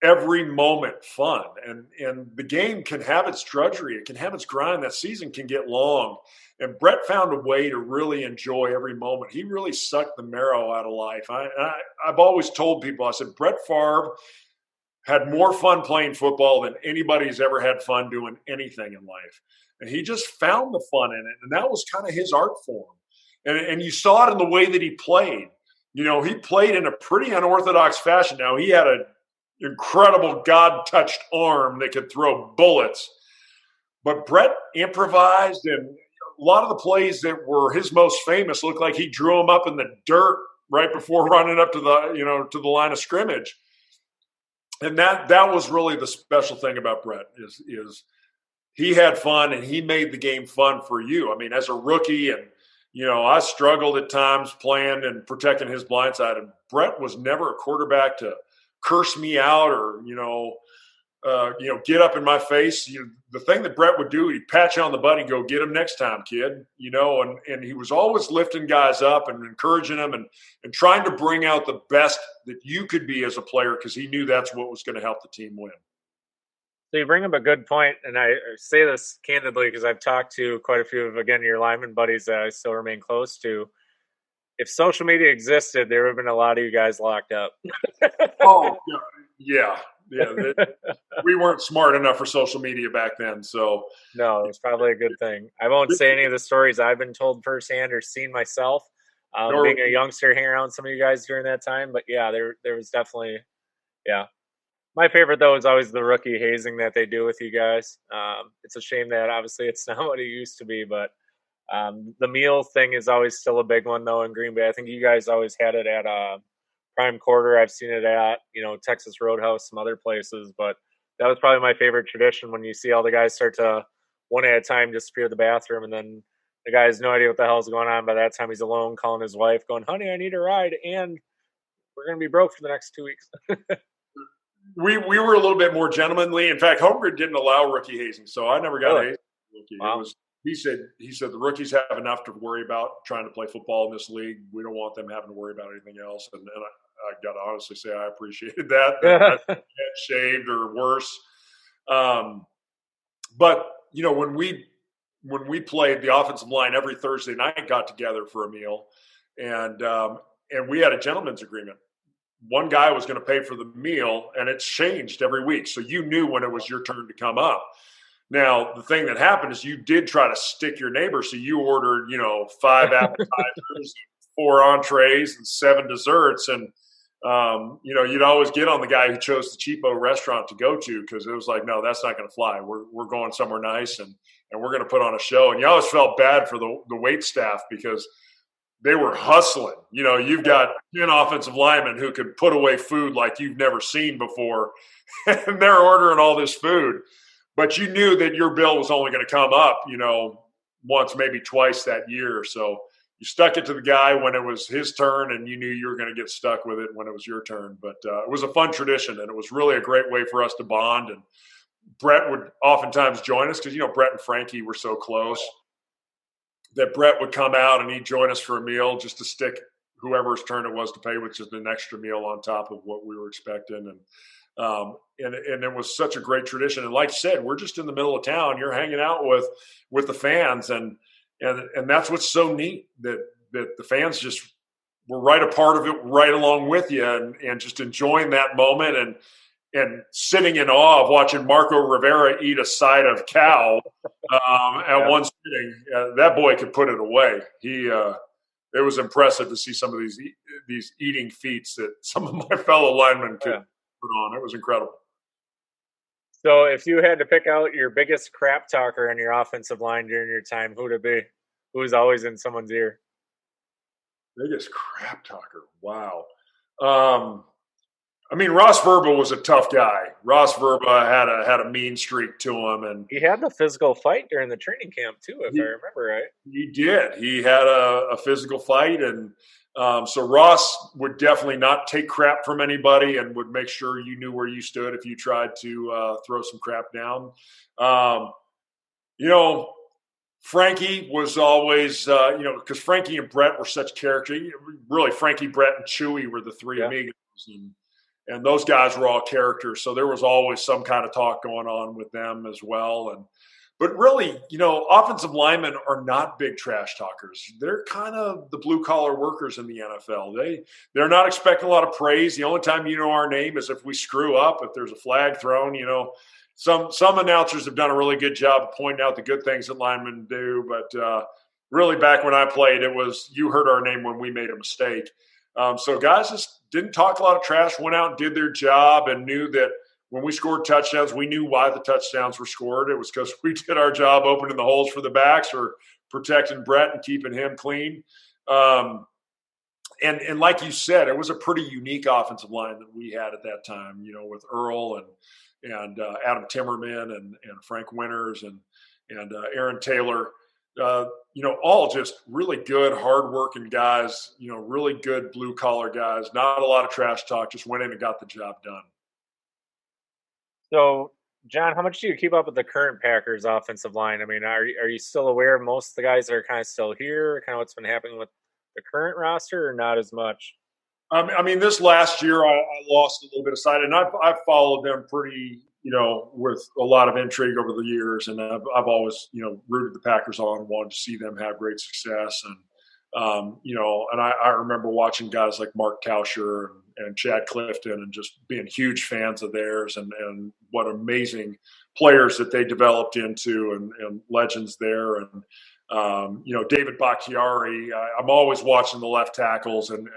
every moment fun. And the game can have its drudgery, it can have its grind. That season can get long, and Brett found a way to really enjoy every moment. He really sucked the marrow out of life. I've always told people, I said, Brett Favre had more fun playing football than anybody's ever had fun doing anything in life. And he just found the fun in it. And that was kind of his art form. And you saw it in the way that he played. He played in a pretty unorthodox fashion. Now, he had an incredible God-touched arm that could throw bullets. But Brett improvised, and a lot of the plays that were his most famous looked like he drew them up in the dirt right before running up to the line of scrimmage. And that was really the special thing about Brett is he had fun, and he made the game fun for you. I mean, as a rookie, and I struggled at times playing and protecting his blind side, and Brett was never a quarterback to curse me out or get up in my face. The thing that Brett would do, he'd pat you on the butt and go, "Get him next time, kid." And he was always lifting guys up and encouraging them and trying to bring out the best that you could be as a player, because he knew that's what was going to help the team win. So you bring up a good point, and I say this candidly because I've talked to quite a few of, again, your lineman buddies that I still remain close to. If social media existed, there would have been a lot of you guys locked up. Oh, yeah. We weren't smart enough for social media back then. So no, it was probably a good thing. I won't say any of the stories I've been told firsthand or seen myself. Being a youngster, hanging around some of you guys during that time. But yeah, there was definitely, yeah. My favorite, though, is always the rookie hazing that they do with you guys. It's a shame that obviously it's not what it used to be, but the meal thing is always still a big one, though, in Green Bay. I think you guys always had it at Prime Quarter. I've seen it at, Texas Roadhouse, some other places, but that was probably my favorite tradition, when you see all the guys start to, one at a time, disappear to the bathroom, and then the guy has no idea what the hell's going on. By that time, he's alone, calling his wife, going, "Honey, I need a ride, and we're going to be broke for the next 2 weeks." We were a little bit more gentlemanly. In fact, Holmgren didn't allow rookie hazing, so I never got hazed. Wow. He said the rookies have enough to worry about trying to play football in this league. We don't want them having to worry about anything else. And I got to honestly say I appreciated that. That shaved or worse. But when we played, the offensive line every Thursday night got together for a meal, and we had a gentleman's agreement. One guy was going to pay for the meal, and it changed every week, so you knew when it was your turn to come up. Now, the thing that happened is you did try to stick your neighbor, so you ordered 5 appetizers, 4 entrees, and 7 desserts, and you'd always get on the guy who chose the cheapo restaurant to go to, because it was like, no, that's not going to fly. We're going somewhere nice, and we're going to put on a show. And you always felt bad for the wait staff, because they were hustling. You've got 10 offensive linemen who could put away food like you've never seen before, and they're ordering all this food. But you knew that your bill was only going to come up, once, maybe twice that year. So you stuck it to the guy when it was his turn, and you knew you were going to get stuck with it when it was your turn. But it was a fun tradition, and it was really a great way for us to bond. And Brett would oftentimes join us, because, Brett and Frankie were so close that Brett would come out and he'd join us for a meal, just to stick whoever's turn it was to pay with just an extra meal on top of what we were expecting. And it was such a great tradition. And like I said, we're just in the middle of town. You're hanging out with the fans, and that's what's so neat, that the fans just were right a part of it, right along with you, and just enjoying that moment, and sitting in awe of watching Marco Rivera eat a side of cow at one sitting. That boy could put it away. It was impressive to see some of these eating feats that some of my fellow linemen could put on. It was incredible. So if you had to pick out your biggest crap talker in your offensive line during your time, who would it be? Who was always in someone's ear? Biggest crap talker. Wow. Ross Verba was a tough guy. Ross Verba had a mean streak to him, and he had the physical fight during the training camp too, if I remember right. He did. He had a physical fight, and so Ross would definitely not take crap from anybody, and would make sure you knew where you stood if you tried to throw some crap down. Frankie was always, because Frankie and Brett were such character. Really, Frankie, Brett, and Chewy were the three amigos, and those guys were all characters. So there was always some kind of talk going on with them as well. But really, offensive linemen are not big trash talkers. They're kind of the blue collar workers in the NFL. They're not expecting a lot of praise. The only time you know our name is if we screw up, if there's a flag thrown. Some announcers have done a really good job of pointing out the good things that linemen do. But really, back when I played, it was you heard our name when we made a mistake. So guys just didn't talk a lot of trash, went out and did their job, and knew that when we scored touchdowns, we knew why the touchdowns were scored. It was because we did our job opening the holes for the backs, or protecting Brett and keeping him clean. And like you said, it was a pretty unique offensive line that we had at that time, with Earl and Adam Timmerman and Frank Winters and Aaron Taylor. All just really good, hardworking guys, really good blue-collar guys, not a lot of trash talk, just went in and got the job done. So, John, how much do you keep up with the current Packers offensive line? Are you still aware of most of the guys that are kind of still here, kind of what's been happening with the current roster, or not as much? This last year I lost a little bit of sight, and I've followed them pretty, with a lot of intrigue over the years, and I've always, rooted the Packers on, wanted to see them have great success, and and I remember watching guys like Mark Tauscher and Chad Clifton, and just being huge fans of theirs, and what amazing players that they developed into, and legends there, and David Bakhtiari. I'm always watching the left tackles, and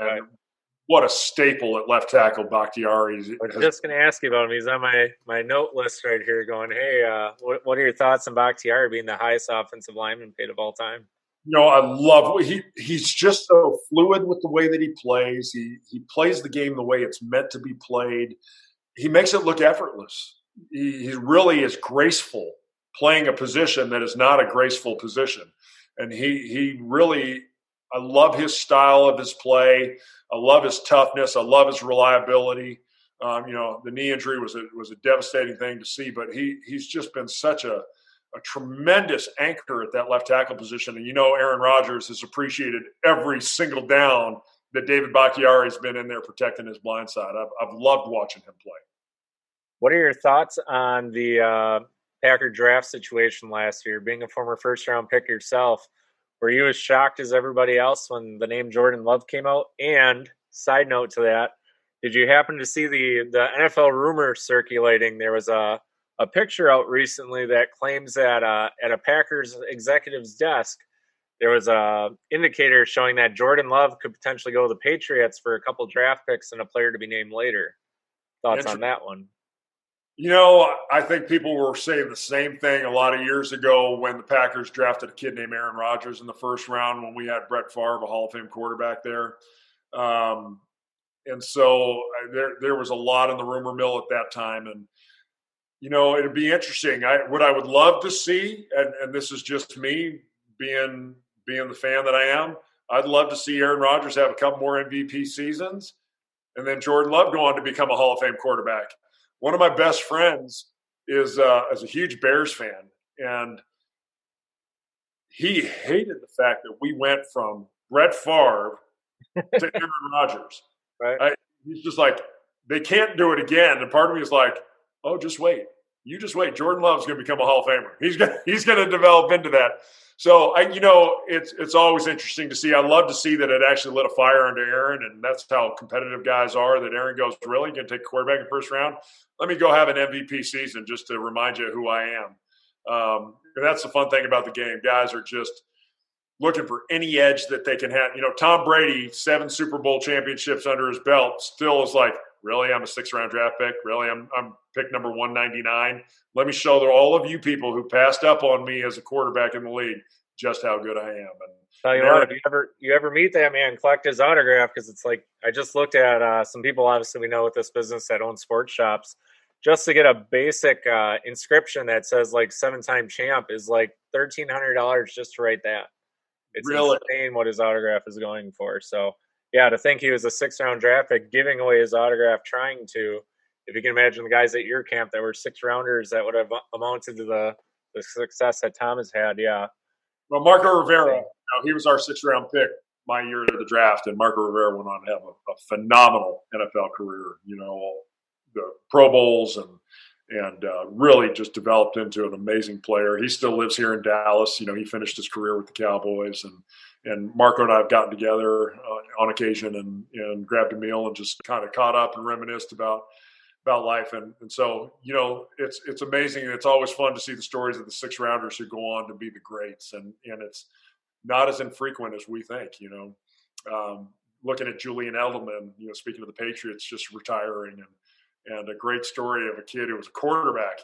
what a staple at left tackle Bakhtiari. I was just going to ask you about him. He's on my note list right here going, hey, what are your thoughts on Bakhtiari being the highest offensive lineman paid of all time? I love he's just so fluid with the way that he plays. He plays the game the way it's meant to be played. He makes it look effortless. He really is graceful playing a position that is not a graceful position. And he really, I love his style of his play. I love his toughness. I love his reliability. The knee injury was a devastating thing to see, but he's just been such a tremendous anchor at that left tackle position. And Aaron Rodgers has appreciated every single down that David Bakhtiari has been in there protecting his blind side. I've loved watching him play. What are your thoughts on the Packer draft situation last year, being a former first-round pick yourself, were you as shocked as everybody else when the name Jordan Love came out? And side note to that, did you happen to see the NFL rumor circulating? There was a picture out recently that claims that at a Packers executive's desk, there was a indicator showing that Jordan Love could potentially go to the Patriots for a couple draft picks and a player to be named later. Thoughts on that one? I think people were saying the same thing a lot of years ago when the Packers drafted a kid named Aaron Rodgers in the first round when we had Brett Favre, a Hall of Fame quarterback there. And so there was a lot in the rumor mill at that time. And, it'd be interesting. What I would love to see, and this is just me being the fan that I am, I'd love to see Aaron Rodgers have a couple more MVP seasons and then Jordan Love go on to become a Hall of Fame quarterback. One of my best friends is a huge Bears fan, and he hated the fact that we went from Brett Favre to Aaron Rodgers. Right. He's just like, they can't do it again. And part of me is like, oh, just wait. You just wait. Jordan Love's going to become a Hall of Famer. He's going to develop into that. So it's always interesting to see. I love to see that it actually lit a fire under Aaron, and that's how competitive guys are. That Aaron goes, really, going to take a quarterback in the first round? Let me go have an MVP season just to remind you who I am. And that's the fun thing about the game. Guys are just looking for any edge that they can have. Tom Brady, 7 Super Bowl championships under his belt, still is like, really, I'm a 6th-round draft pick? Really, I'm pick number 199? Let me show all of you people who passed up on me as a quarterback in the league just how good I am. And tell you what, if you ever meet that man, collect his autograph, because it's like, I just looked at some people obviously we know with this business that own sports shops, just to get a basic inscription that says like 7-time champ is like $1,300 just to write that. It's really insane what his autograph is going for. So yeah, to think he was a 6th-round draft pick, giving away his autograph, trying to, if you can imagine the guys at your camp that were 6th-rounders that would have amounted to the success that Tom has had. Yeah. Well, Marco Rivera, he was our 6th-round pick my year of the draft, and Marco Rivera went on to have a phenomenal NFL career. The Pro Bowls and really just developed into an amazing player. He still lives here in Dallas. He finished his career with the Cowboys, and Marco and I have gotten together on occasion and grabbed a meal and just kind of caught up and reminisced about life. And so, it's amazing. And it's always fun to see the stories of the 6th-rounders who go on to be the greats. And it's not as infrequent as we think, looking at Julian Edelman, speaking of the Patriots, just retiring, and a great story of a kid who was a quarterback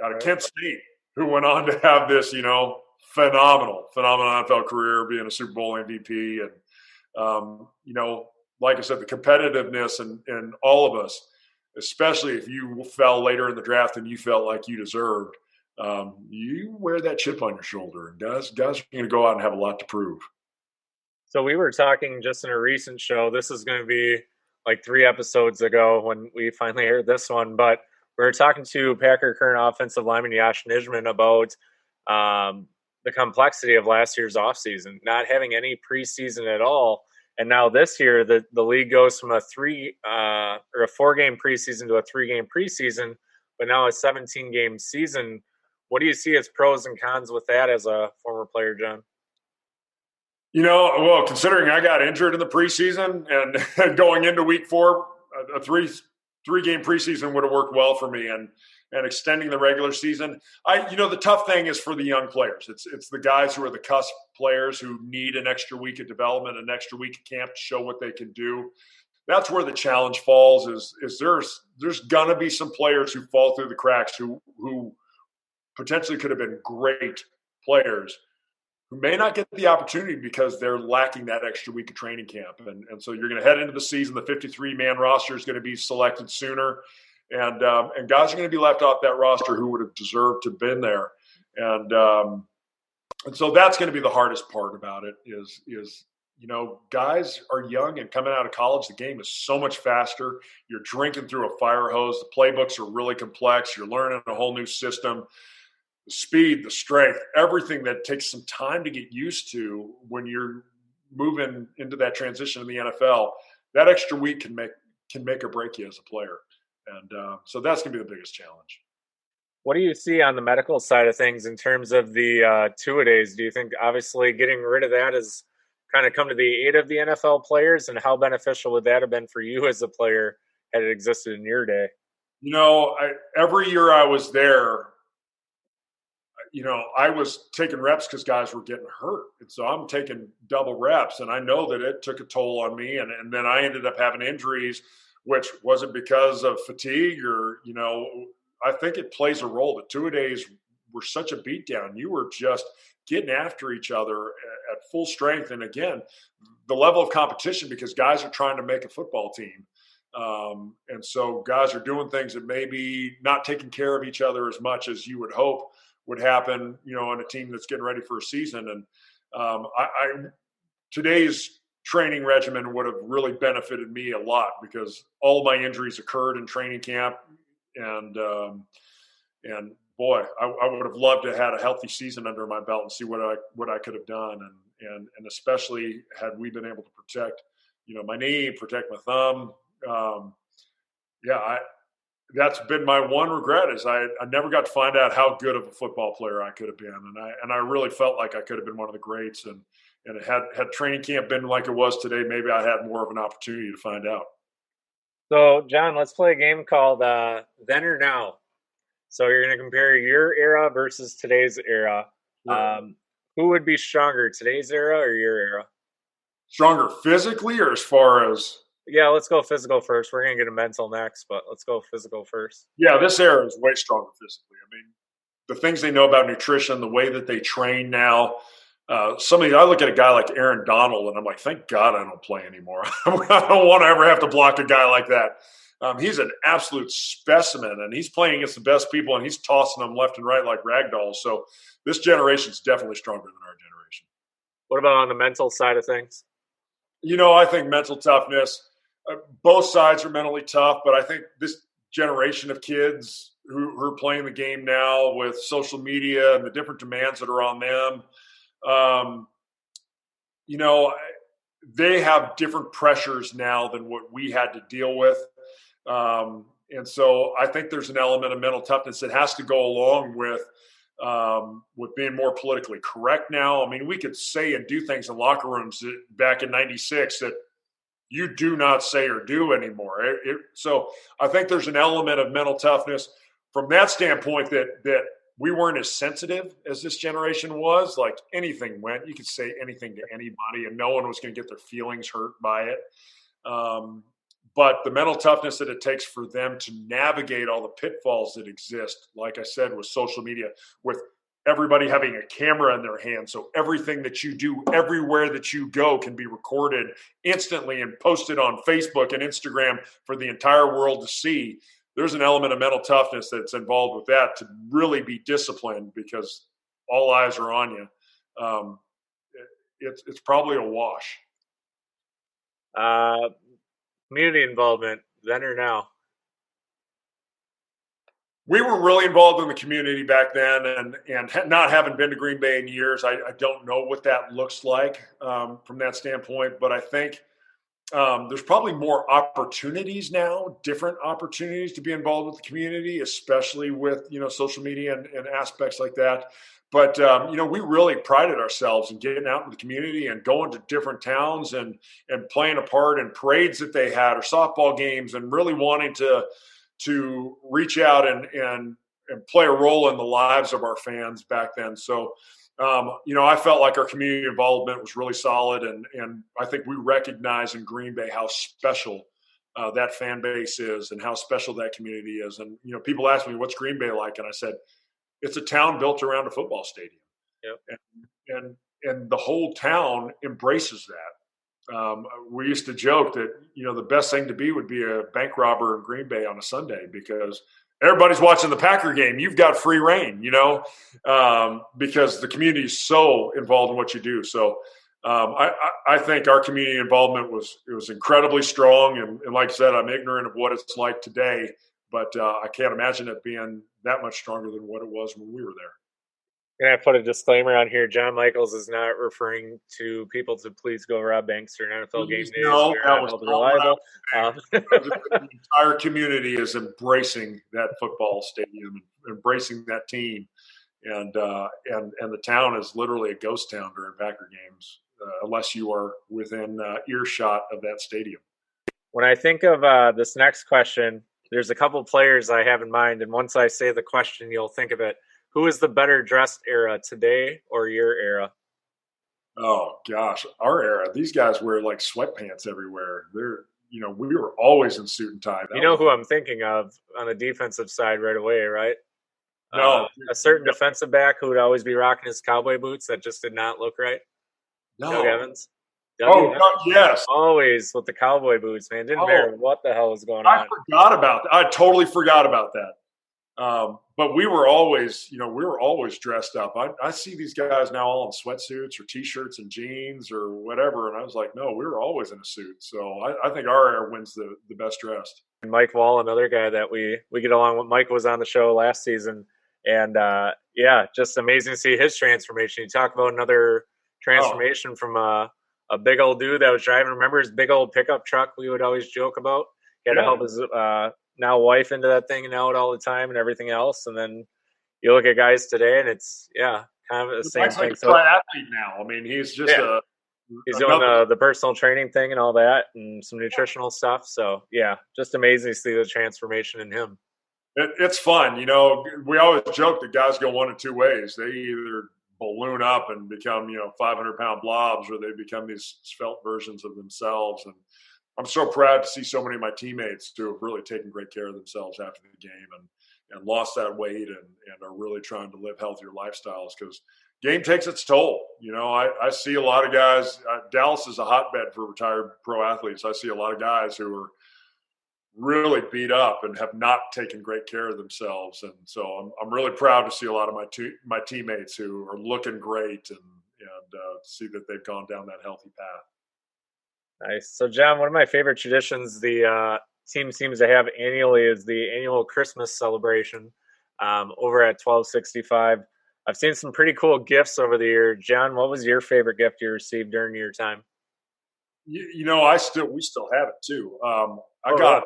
out of Kent State who went on to have this, phenomenal NFL career, being a Super Bowl MVP. And, like I said, the competitiveness and all of us, especially if you fell later in the draft and you felt like you deserved, you wear that chip on your shoulder. And guys are going to go out and have a lot to prove. So we were talking just in a recent show. This is going to be like 3 episodes ago when we finally aired this one. But we were talking to Packer current offensive lineman Yash Nijman about the complexity of last year's offseason, not having any preseason at all. And now this year, the league goes from a 4-game preseason to a 3-game preseason, but now a 17-game season. What do you see as pros and cons with that as a former player, John? Well, considering I got injured in the preseason and going into week 4, a three-game preseason would have worked well for me, and extending the regular season. The tough thing is for the young players. It's the guys who are the cusp players who need an extra week of development, an extra week of camp to show what they can do. That's where the challenge falls. Is there's gonna be some players who fall through the cracks who potentially could have been great players, who may not get the opportunity because they're lacking that extra week of training camp. And so you're going to head into the season. The 53-man roster is going to be selected sooner. And guys are going to be left off that roster who would have deserved to have been there. And so that's going to be the hardest part about it is guys are young and coming out of college. The game is so much faster. You're drinking through a fire hose. The playbooks are really complex. You're learning a whole new system. The speed, the strength, everything that takes some time to get used to when you're moving into that transition in the NFL, that extra week can make or break you as a player. And so that's going to be the biggest challenge. What do you see on the medical side of things in terms of the two-a-days? Do you think obviously getting rid of that has kind of come to the aid of the NFL players, and how beneficial would that have been for you as a player had it existed in your day? Every year I was there, I was taking reps because guys were getting hurt. And so I'm taking double reps. And I know that it took a toll on me. And then I ended up having injuries, which wasn't because of fatigue or, I think it plays a role. The two-a-days were such a beatdown. You were just getting after each other at full strength. And again, the level of competition because guys are trying to make a football team. And so guys are doing things that maybe not taking care of each other as much as you would hope would happen, on a team that's getting ready for a season. And today's training regimen would have really benefited me a lot because all of my injuries occurred in training camp, and boy, I would have loved to have had a healthy season under my belt and see what I could have done, and especially had we been able to protect, my knee, protect my thumb. That's been my one regret is I never got to find out how good of a football player I could have been. And I really felt like I could have been one of the greats. And had training camp been like it was today, maybe I had more of an opportunity to find out. So, John, let's play a game called Then or Now. So you're going to compare your era versus today's era. Who would be stronger, today's era or your era? Stronger physically or as far as? Yeah, let's go physical first. We're going to get a mental next, but let's go physical first. Yeah, this era is way stronger physically. I mean, the things they know about nutrition, the way that they train now. I look at a guy like Aaron Donald, and I'm like, thank God I don't play anymore. I don't want to ever have to block a guy like that. He's an absolute specimen, and he's playing against the best people, and he's tossing them left and right like rag dolls. So this generation is definitely stronger than our generation. What about on the mental side of things? I think mental toughness, both sides are mentally tough, but I think this generation of kids who are playing the game now with social media and the different demands that are on them, they have different pressures now than what we had to deal with. And so I think there's an element of mental toughness that has to go along with being more politically correct now. I mean, we could say and do things in locker rooms back in '96 that you do not say or do anymore. So I think there's an element of mental toughness from that standpoint that we weren't as sensitive as this generation was. Like anything went. You could say anything to anybody and no one was going to get their feelings hurt by it. But the mental toughness that it takes for them to navigate all the pitfalls that exist, like I said, with social media, with everybody having a camera in their hand. So everything that you do, everywhere that you go can be recorded instantly and posted on Facebook and Instagram for the entire world to see. There's an element of mental toughness that's involved with that to really be disciplined because all eyes are on you. It's probably a wash. Community involvement, then or now? We were really involved in the community back then, and not having been to Green Bay in years, I don't know what that looks like from that standpoint. But I think there's probably more opportunities now, different opportunities to be involved with the community, especially with social media and aspects like that. But we really prided ourselves in getting out in the community and going to different towns and playing a part in parades that they had or softball games, and really wanting to reach out and play a role in the lives of our fans back then. So, I felt like our community involvement was really solid, and I think we recognize in Green Bay how special that fan base is and how special that community is. And, people ask me, what's Green Bay like? And I said, it's a town built around a football stadium. Yep. And the whole town embraces that. We used to joke that, the best thing to be would be a bank robber in Green Bay on a Sunday because everybody's watching the Packer game. You've got free reign, because the community is so involved in what you do. So I think our community involvement was incredibly strong. And like I said, I'm ignorant of what it's like today, but I can't imagine it being that much stronger than what it was when we were there. Gonna put a disclaimer on here. John Michels is not referring to people to please go rob banks during NFL game days. No, We are that not was held not what I reliable. was. The entire community is embracing that football stadium, embracing that team, and the town is literally a ghost town during Packer games, unless you are within earshot of that stadium. When I think of this next question, there's a couple players I have in mind, and once I say the question, you'll think of it. Who is the better dressed era, today or your era? Oh gosh, our era. These guys wear like sweatpants everywhere. We were always in suit and tie. You know who I'm thinking of on the defensive side right away, right? No, A certain defensive back who would always be rocking his cowboy boots that just did not look right. Doug no. Evans. Yes. Always with the cowboy boots, man. Didn't matter what the hell was going I on. forgot about that. I totally forgot about that. But we were always dressed up. I see these guys now all in sweatsuits or T-shirts and jeans or whatever, and I was like, no, we were always in a suit. So I think our era wins the best dressed. And Mike Wall, another guy that we get along with. Mike was on the show last season, and just amazing to see his transformation. You talk about another transformation from a big old dude that was driving. Remember his big old pickup truck we would always joke about? He had to help his now wife into that thing and out all the time and everything else. And then you look at guys today, and it's kind of the same thing. Like a triathlete now. I mean, he's just he's doing the personal training thing and all that, and some nutritional stuff. So just amazing to see the transformation in him. It's fun, We always joke that guys go one of two ways. They either balloon up and become 500-pound blobs, or they become these svelte versions of themselves. And I'm so proud to see so many of my teammates who have really taken great care of themselves after the game and lost that weight and are really trying to live healthier lifestyles, because game takes its toll. I see a lot of guys. Dallas is a hotbed for retired pro athletes. I see a lot of guys who are really beat up and have not taken great care of themselves. And so I'm really proud to see a lot of my teammates who are looking great and see that they've gone down that healthy path. Nice. So, John, one of my favorite traditions the team seems to have annually is the annual Christmas celebration over at 1265. I've seen some pretty cool gifts over the year. John, what was your favorite gift you received during your time? We still have it too. I got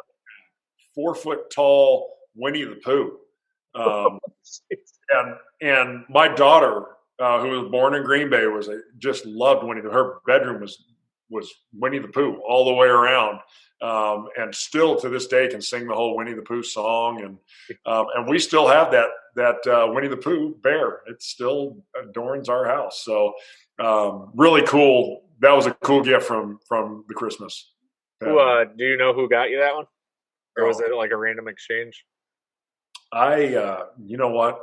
4-foot tall Winnie the Pooh. And my daughter, who was born in Green Bay, just loved Winnie the Pooh. Her bedroom was Winnie the Pooh all the way around. And still to this day can sing the whole Winnie the Pooh song. And we still have that Winnie the Pooh bear. It still adorns our house. So really cool. That was a cool gift from the Christmas. Do you know who got you that one? Or was it like a random exchange? You know what?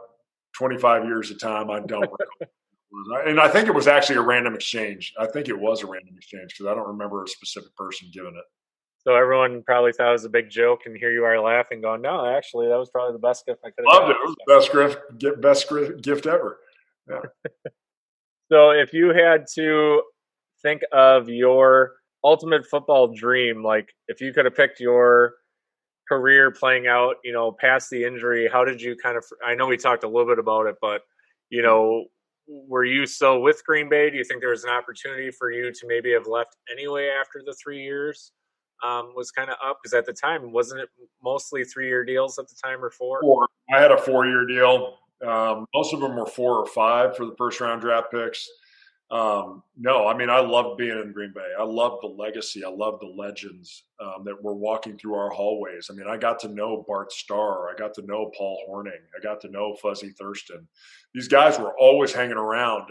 25 years of time, I don't recall. And I think it was actually a random exchange. I think it was a random exchange because I don't remember a specific person giving it. So everyone probably thought it was a big joke, and here you are laughing, going, "No, actually, that was probably the best gift I could have." Loved it. It was the best gift ever. Yeah. So if you had to think of your ultimate football dream, like if you could have picked your career playing out, past the injury, how did you I know we talked a little bit about it, but, were you still with Green Bay? Do you think there was an opportunity for you to maybe have left anyway after the 3 years was kind of up? Because at the time, wasn't it mostly 3-year deals at the time, or 4? I had a 4-year deal. Most of them were 4 or 5 for the first round draft picks. No, I mean, I loved being in Green Bay. I loved the legacy. I loved the legends that were walking through our hallways. I mean, I got to know Bart Starr. I got to know Paul Hornung. I got to know Fuzzy Thurston. These guys were always hanging around.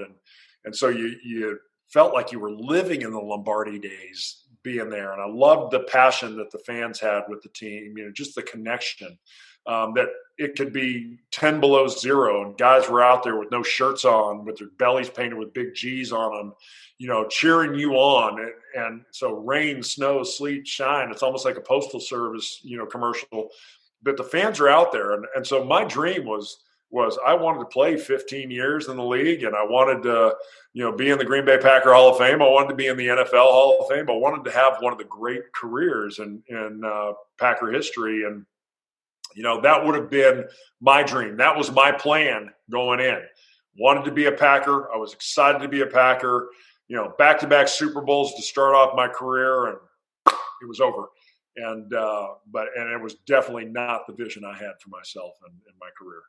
And so you felt like you were living in the Lombardi days being there. And I loved the passion that the fans had with the team, just the connection. That it could be 10 below zero and guys were out there with no shirts on, with their bellies painted with big G's on them, cheering you on. And so rain, snow, sleet, shine, it's almost like a postal service, commercial, but the fans are out there. And so my dream was I wanted to play 15 years in the league, and I wanted to, be in the Green Bay Packer Hall of Fame. I wanted to be in the NFL Hall of Fame. I wanted to have one of the great careers in Packer history. And, that would have been my dream. That was my plan going in, wanted to be a Packer. I was excited to be a Packer. Back-to-back Super Bowls to start off my career, and it was over. And it was definitely not the vision I had for myself in my career.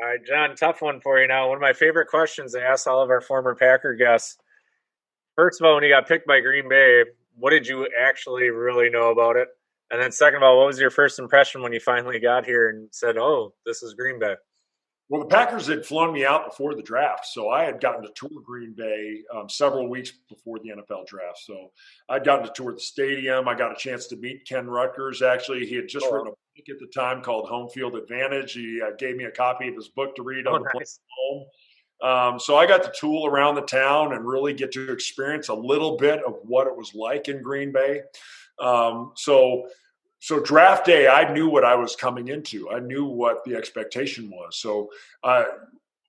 All right, John, tough one for you now. One of my favorite questions I ask all of our former Packer guests. First of all, when you got picked by Green Bay, what did you actually really know about it? And then second of all, what was your first impression when you finally got here and said, oh, this is Green Bay? Well, the Packers had flown me out before the draft, so I had gotten to tour Green Bay several weeks before the NFL draft. So I'd gotten to tour the stadium. I got a chance to meet Ken Rutgers. Actually, he had just written a book at the time called Home Field Advantage. He gave me a copy of his book to read on the plane home. So I got to tool around the town and really get to experience a little bit of what it was like in Green Bay. So draft day, I knew what I was coming into. I knew what the expectation was. So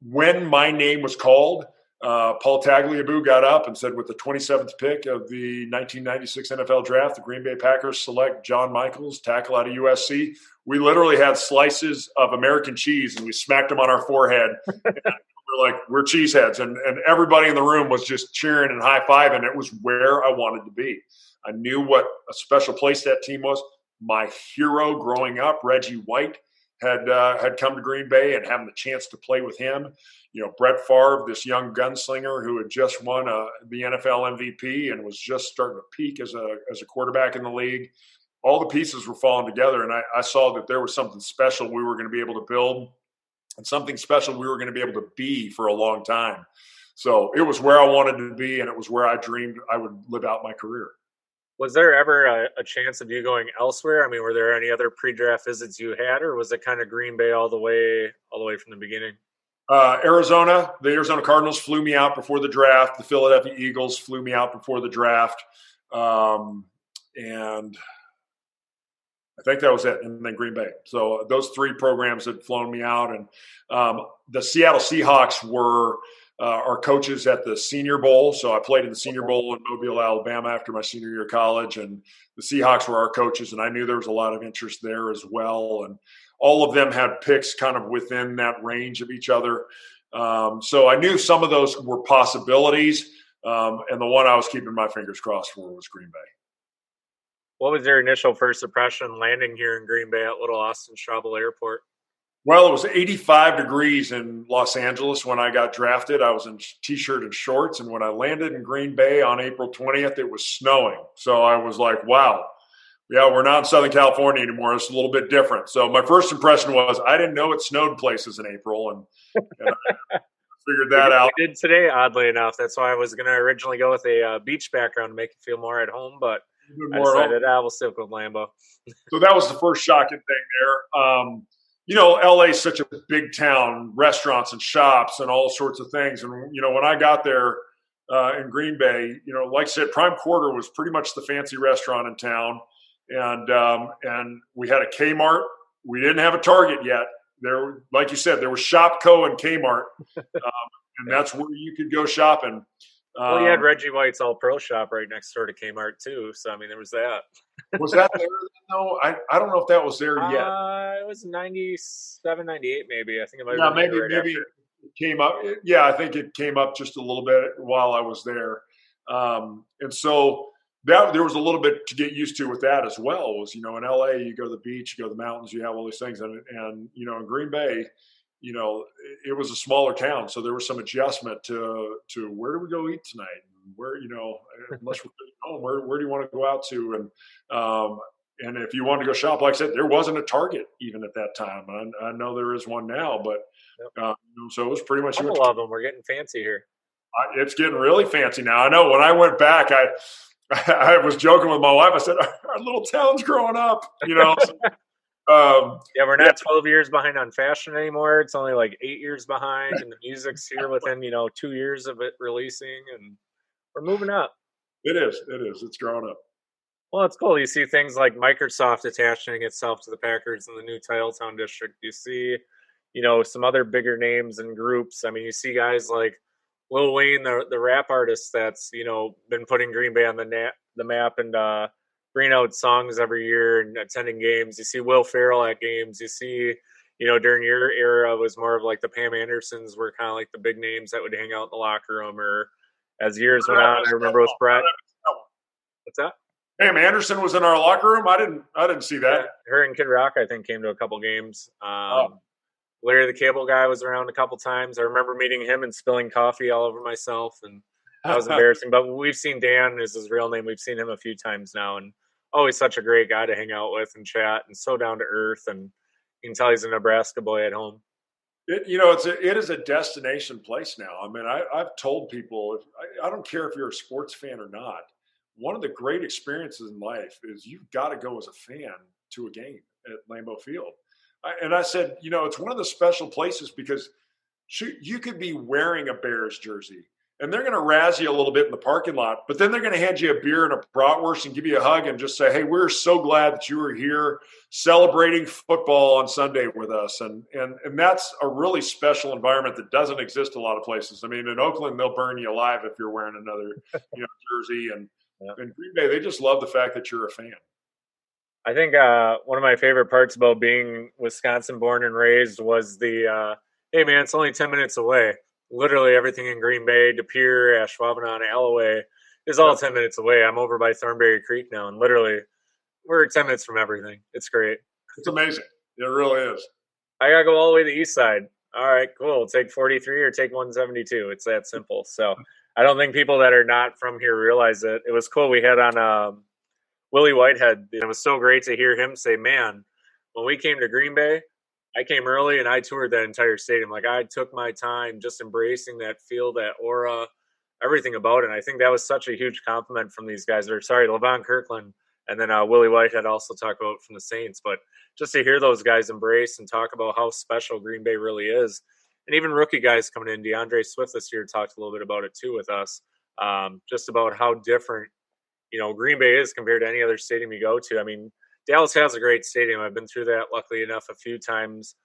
when my name was called, Paul Tagliabue got up and said, with the 27th pick of the 1996 NFL draft, the Green Bay Packers select John Michels, tackle out of USC. We literally had slices of American cheese and we smacked them on our forehead. We're like, we're cheeseheads. And everybody in the room was just cheering and high-fiving. It was where I wanted to be. I knew what a special place that team was. My hero growing up, Reggie White, had come to Green Bay, and having the chance to play with him. Brett Favre, this young gunslinger who had just won the NFL MVP and was just starting to peak as a quarterback in the league. All the pieces were falling together, and I saw that there was something special we were going to be able to build, and something special we were going to be able to be for a long time. So it was where I wanted to be, and it was where I dreamed I would live out my career. Was there ever a chance of you going elsewhere? I mean, were there any other pre-draft visits you had, or was it kind of Green Bay all the way from the beginning? The Arizona Cardinals flew me out before the draft. The Philadelphia Eagles flew me out before the draft. And I think that was it. And then Green Bay. So those three programs had flown me out. And the Seattle Seahawks were our coaches at the Senior Bowl. So I played in the Senior Bowl in Mobile, Alabama after my senior year of college. And the Seahawks were our coaches. And I knew there was a lot of interest there as well. And all of them had picks kind of within that range of each other. So I knew some of those were possibilities. And the one I was keeping my fingers crossed for was Green Bay. What was your initial first impression landing here in Green Bay at Little Austin Straubel Airport? Well, it was 85 degrees in Los Angeles when I got drafted. I was in T-shirt and shorts. And when I landed in Green Bay on April 20th, it was snowing. So I was like, wow, yeah, we're not in Southern California anymore. It's a little bit different. So my first impression was I didn't know it snowed places in April. And I figured that out. We did today, oddly enough. That's why I was going to originally go with a beach background to make it feel more at home. But I decided we'll stick with Lambeau. So that was the first shocking thing there. LA is such a big town, restaurants and shops and all sorts of things. And, when I got there in Green Bay, like I said, Prime Quarter was pretty much the fancy restaurant in town. And we had a Kmart. We didn't have a Target yet. There, like you said, there was Shopko and Kmart. And that's where you could go shopping. Well, you had Reggie White's All-Pro shop right next door to Kmart, too. So, I mean, there was that. Was that there? No, I don't know if that was there yet. It was 97, 98 maybe. I think it might have been maybe it came up. Yeah, I think it came up just a little bit while I was there. And so there was a little bit to get used to with that as well. Was, in LA, you go to the beach, you go to the mountains, you have all these things. And in Green Bay, it was a smaller town, so there was some adjustment to where do we go eat tonight? Where, unless we're home, where do you want to go out to? And if you wanted to go shop, like I said, there wasn't a Target even at that time. I know there is one now, but so it was pretty much. A couple of them. We're getting fancy here. It's getting really fancy now. I know. When I went back, I was joking with my wife. I said, "Our little town's growing up," So, we're not 12 years behind on fashion anymore. It's only like 8 years behind, and the music's here within 2 years of it releasing, and we're moving up. It is. It's growing up. Well, it's cool. You see things like Microsoft attaching itself to the Packers in the new Titletown district. You see, some other bigger names and groups. I mean, you see guys like Lil Wayne, the rap artist that's been putting Green Bay on the map and bringing out songs every year and attending games. You see Will Ferrell at games. You see, during your era was more of like the Pam Andersons were kind of like the big names that would hang out in the locker room, or as years went on, I remember with Brett. What's that? Pam Anderson was in our locker room. I didn't see that. Yeah, her and Kid Rock, I think, came to a couple games. Larry the Cable Guy was around a couple times. I remember meeting him and spilling coffee all over myself, and that was embarrassing. But we've seen Dan, is his real name. We've seen him a few times now, and always such a great guy to hang out with and chat, and so down to earth. And you can tell he's a Nebraska boy at home. It is a destination place now. I mean, I've told people, I don't care if you're a sports fan or not. One of the great experiences in life is you've got to go as a fan to a game at Lambeau Field. And I said, it's one of the special places because you could be wearing a Bears jersey and they're going to razz you a little bit in the parking lot, but then they're going to hand you a beer and a bratwurst and give you a hug and just say, hey, we're so glad that you were here celebrating football on Sunday with us. And that's a really special environment that doesn't exist a lot of places. I mean, in Oakland, they'll burn you alive if you're wearing another jersey. And in Green Bay, they just love the fact that you're a fan. I think one of my favorite parts about being Wisconsin born and raised was the, hey, man, it's only 10 minutes away. Literally everything in Green Bay, De Pere, Ashwaubenon, Alloway is all 10 minutes away. I'm over by Thornberry Creek now, and literally we're 10 minutes from everything. It's great. It's amazing. It really is. I got to go all the way to the east side. All right, cool. Take 43 or take 172. It's that simple. So I don't think people that are not from here realize it. It was cool. We had on Willie Whitehead. It was so great to hear him say, man, when we came to Green Bay, I came early and I toured that entire stadium. Like, I took my time just embracing that feel, that aura, everything about it. And I think that was such a huge compliment from these guys. Levon Kirkland, and then Willie Whitehead also talked about from the Saints. But just to hear those guys embrace and talk about how special Green Bay really is. And even rookie guys coming in, DeAndre Swift this year talked a little bit about it too with us, just about how different Green Bay is compared to any other stadium you go to. I mean, Dallas has a great stadium. I've been through that, luckily enough, a few times.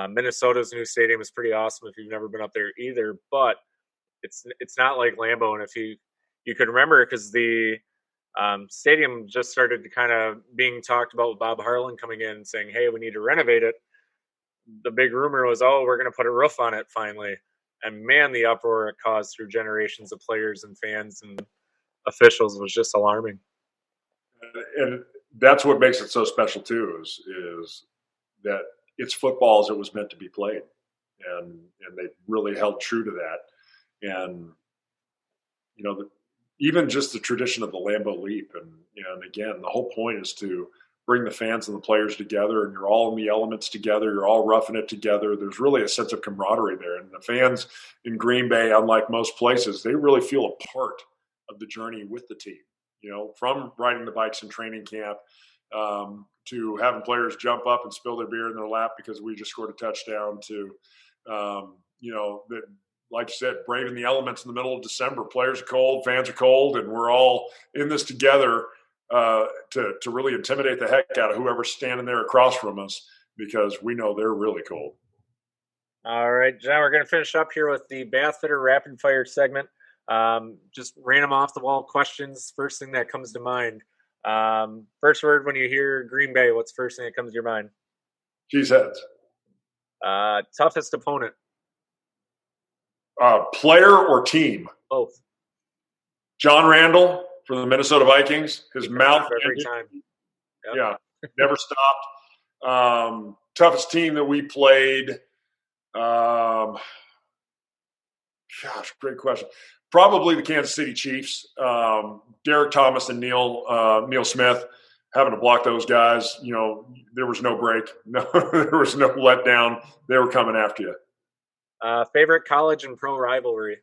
Minnesota's new stadium is pretty awesome if you've never been up there either. But it's not like Lambeau. And if you could remember, because the stadium just started to kind of being talked about with Bob Harlan coming in and saying, hey, we need to renovate it. The big rumor was, we're going to put a roof on it finally. And man, the uproar it caused through generations of players and fans and officials was just alarming. And that's what makes it so special too, is that it's football as it was meant to be played, and they really held true to that. And even just the tradition of the Lambeau Leap, and again, the whole point is to bring the fans and the players together, and you're all in the elements together, you're all roughing it together. There's really a sense of camaraderie there, and the fans in Green Bay, unlike most places, they really feel a part of the journey with the team. From riding the bikes in training camp to having players jump up and spill their beer in their lap because we just scored a touchdown to, that, like you said, braving the elements in the middle of December. Players are cold, fans are cold, and we're all in this together to really intimidate the heck out of whoever's standing there across from us, because we know they're really cold. All right, John, we're going to finish up here with the Bath Fitter Rapid Fire segment. Just random off the wall questions. First thing that comes to mind. First word when you hear Green Bay, what's the first thing that comes to your mind? Cheeseheads. Toughest opponent. Player or team? Both. John Randall for the Minnesota Vikings. His mouth every time. Yep. Yeah, never stopped. Toughest team that we played. Gosh, great question. Probably the Kansas City Chiefs. Derek Thomas and Neil Smith, having to block those guys. There was no break. No, there was no letdown. They were coming after you. Favorite college and pro rivalry?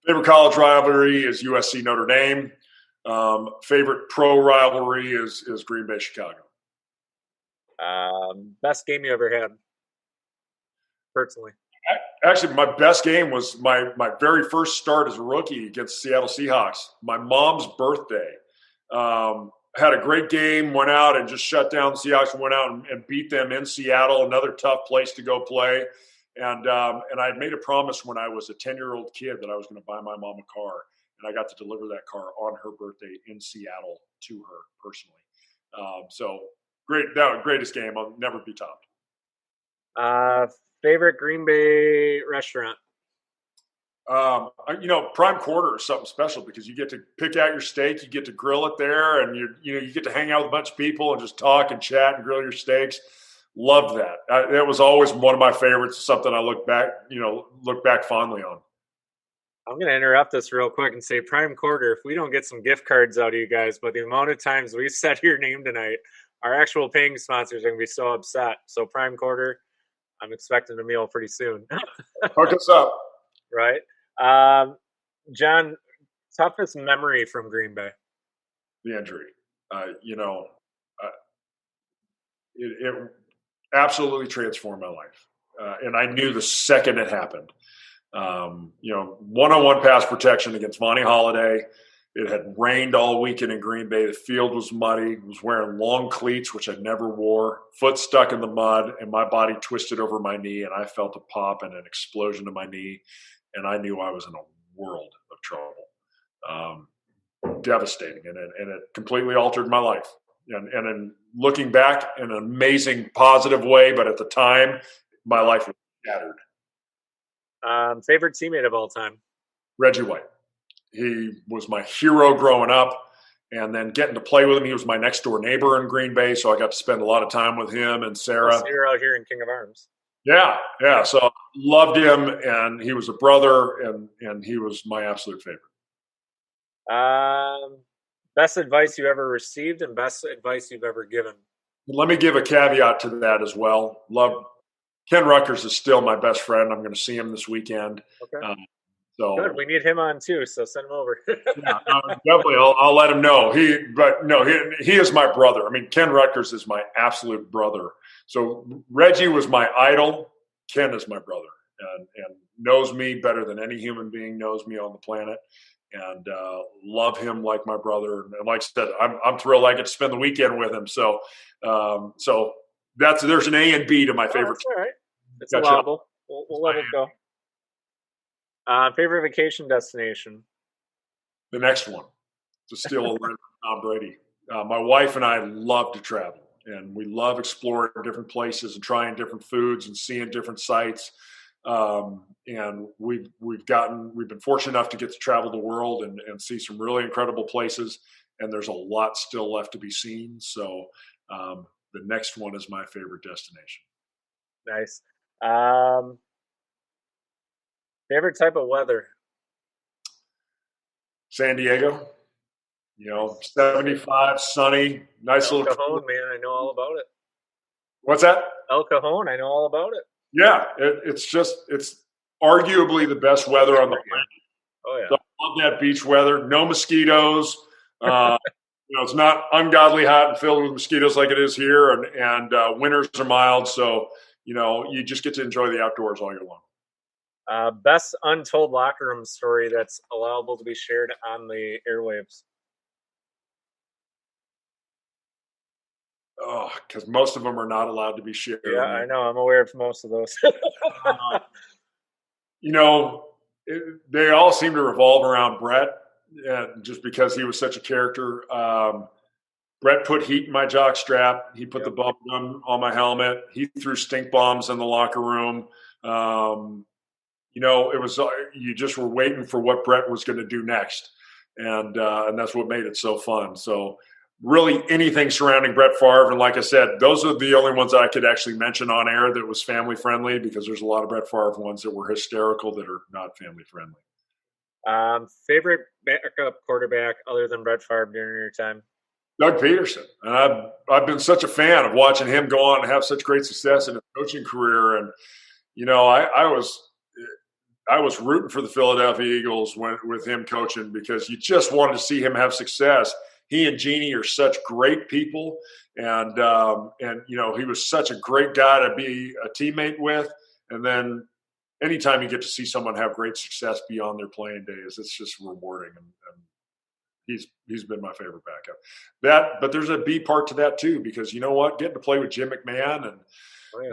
Favorite college rivalry is USC Notre Dame. Favorite pro rivalry is Green Bay Chicago. Best game you ever had, personally? Actually, my best game was my very first start as a rookie against the Seattle Seahawks. My mom's birthday. Had a great game, went out and just shut down the Seahawks, went out and beat them in Seattle, another tough place to go play. And I had made a promise when I was a 10-year-old kid that I was going to buy my mom a car, and I got to deliver that car on her birthday in Seattle to her personally. So great, that was the greatest game. I'll never be topped. Favorite Green Bay restaurant? Prime quarter is something special because you get to pick out your steak, you get to grill it there, and you get to hang out with a bunch of people and just talk and chat and grill your steaks. Love that. That was always one of my favorites. Something I look back fondly on. I'm going to interrupt this real quick and say Prime Quarter, if we don't get some gift cards out of you guys, but the amount of times we said your name tonight, our actual paying sponsors are going to be so upset. So Prime Quarter, I'm expecting a meal pretty soon. Hook us up. Right? John, toughest memory from Green Bay? The injury. It absolutely transformed my life. And I knew the second it happened. One-on-one pass protection against Vonnie Holiday. It had rained all weekend in Green Bay. The field was muddy. I was wearing long cleats, which I never wore. Foot stuck in the mud, and my body twisted over my knee, and I felt a pop and an explosion to my knee, and I knew I was in a world of trouble. Devastating, and it completely altered my life. And in looking back in an amazing, positive way, but at the time, my life was shattered. Favorite teammate of all time? Reggie White. He was my hero growing up, and then getting to play with him. He was my next door neighbor in Green Bay, so I got to spend a lot of time with him and Sarah. So you're out here in King of Arms. Yeah. So loved him, and he was a brother, and he was my absolute favorite. Best advice you ever received and best advice you've ever given? Let me give a caveat to that as well. Ken Ruckers is still my best friend. I'm going to see him this weekend. Okay. So good. We need him on too, so send him over. Yeah, definitely. I'll let him know. He is my brother. I mean, Ken Ruckers is my absolute brother. So Reggie was my idol. Ken is my brother, and knows me better than any human being knows me on the planet. And love him like my brother. And like I said, I'm thrilled I get to spend the weekend with him. So there's an A and B to my favorite. That's all right. It's allowable. We'll let it go. Favorite vacation destination? The next one, to steal a line from Tom Brady. My wife and I love to travel, and we love exploring different places and trying different foods and seeing different sites. And we've been fortunate enough to get to travel the world and see some really incredible places. And there's a lot still left to be seen. So the next one is my favorite destination. Nice. Favorite type of weather? San Diego, 75, sunny, nice El little. Cajon, man, I know all about it. What's that? El Cajon, I know all about it. Yeah, it's arguably the best weather on the planet. Oh yeah, so I love that beach weather. No mosquitoes. It's not ungodly hot and filled with mosquitoes like it is here, and winters are mild. So you just get to enjoy the outdoors all year long. Best untold locker room story that's allowable to be shared on the airwaves. Oh, because most of them are not allowed to be shared. Yeah, I know. I'm aware of most of those. They all seem to revolve around Brett, just because he was such a character. Brett put heat in my jock strap. He put the bubble gun on my helmet. He threw stink bombs in the locker room. It was you just were waiting for what Brett was going to do next, and that's what made it so fun. So really anything surrounding Brett Favre, and like I said, those are the only ones that I could actually mention on air that was family friendly, because there's a lot of Brett Favre ones that were hysterical that are not family friendly. Favorite backup quarterback other than Brett Favre during your time? Doug Peterson. And I've been such a fan of watching him go on and have such great success in his coaching career. And, I was rooting for the Philadelphia Eagles with him coaching, because you just wanted to see him have success. He and Jeannie are such great people. And he was such a great guy to be a teammate with. And then anytime you get to see someone have great success beyond their playing days, it's just rewarding. And he's been my favorite backup. But there's a B part to that too, because you know what? Getting to play with Jim McMahon, and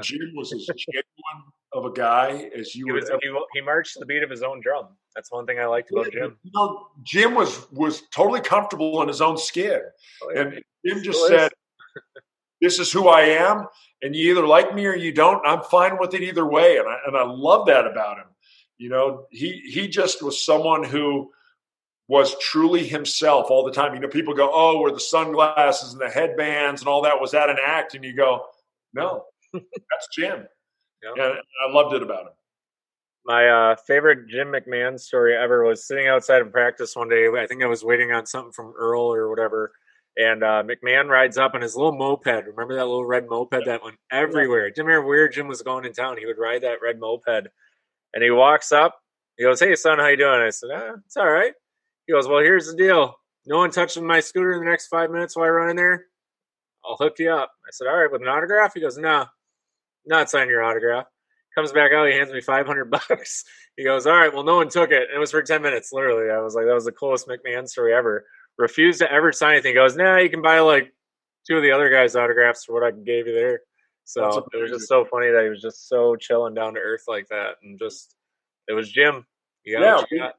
Jim was as genuine of a guy as you would. He marched to the beat of his own drum. That's one thing I liked about Jim. Jim was totally comfortable in his own skin, and Jim just said, this is who I am, and you either like me or you don't. I'm fine with it either way, and I love that about him. He just was someone who was truly himself all the time. People go, "Oh, were the sunglasses and the headbands and all that, was that an act?" And you go, "No, that's Jim." Yeah. And I loved it about him. My favorite Jim McMahon story ever was sitting outside of practice one day. I think I was waiting on something from Earl or whatever. And McMahon rides up on his little moped. Remember that little red moped that went everywhere? Didn't matter where Jim was going in town. He would ride that red moped. And he walks up. He goes, "Hey, son, how you doing?" I said, "It's all right." He goes, "Well, here's the deal. No one touching my scooter in the next 5 minutes while I run in there. I'll hook you up." I said, "All right, with an autograph?" He goes, "No, not signing your autograph." Comes back out. He hands me $500. He goes, "All right, well, no one took it." And it was for 10 minutes, literally. I was like, that was the coolest McMahon story ever. Refused to ever sign anything. He goes, "Nah, you can buy like 2 of the other guys' autographs for what I gave you there." So it was just so funny that he was just so chill and down to earth like that. And just, it was Jim. You got what you got.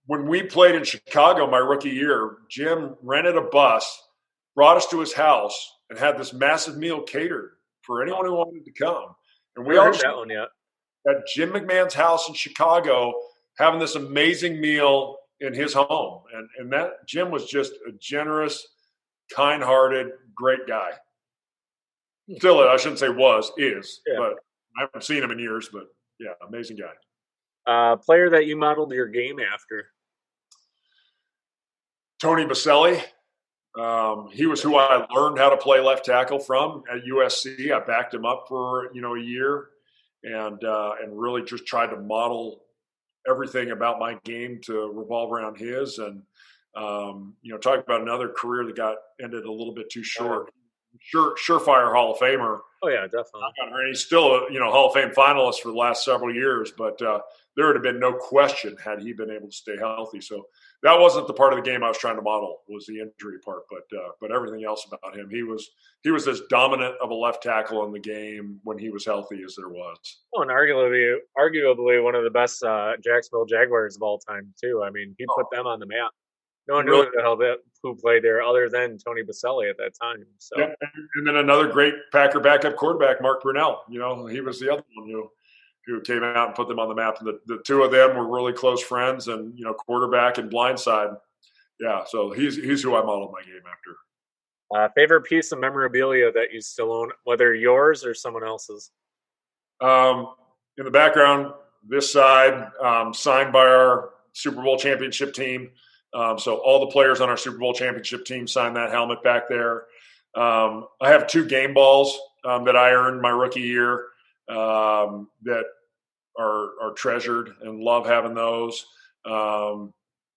When we played in Chicago my rookie year, Jim rented a bus, brought us to his house, and had this massive meal catered for anyone who wanted to come. And we all heard that one yet. At Jim McMahon's house in Chicago, having this amazing meal in his home. And that Jim was just a generous, kind-hearted, great guy. Still, I shouldn't say was, is, but I haven't seen him in years, but yeah, amazing guy. Player that you modeled your game after? Tony Baselli. He was who I learned how to play left tackle from at USC. I backed him up for a year, and really just tried to model everything about my game to revolve around his. And talk about another career that got ended a little bit too short. Surefire Hall of Famer. Oh yeah, definitely. He's still a Hall of Fame finalist for the last several years, but there would have been no question had he been able to stay healthy. So that wasn't the part of the game I was trying to model, was the injury part, but everything else about him, he was as dominant of a left tackle in the game when he was healthy as there was. Well, and arguably one of the best Jacksonville Jaguars of all time too. I mean, he put them on the map. No one knew who played there other than Tony Baselli at that time. So, yeah, and then another great Packer backup quarterback, Mark Brunell. He was the other one who came out and put them on the map. And the two of them were really close friends, and quarterback and blindside. Yeah, so he's who I modeled my game after. Favorite piece of memorabilia that you still own, whether yours or someone else's? In the background, this side, signed by our Super Bowl championship team. So all the players on our Super Bowl championship team signed that helmet back there. I have 2 game balls that I earned my rookie year that are treasured, and love having those.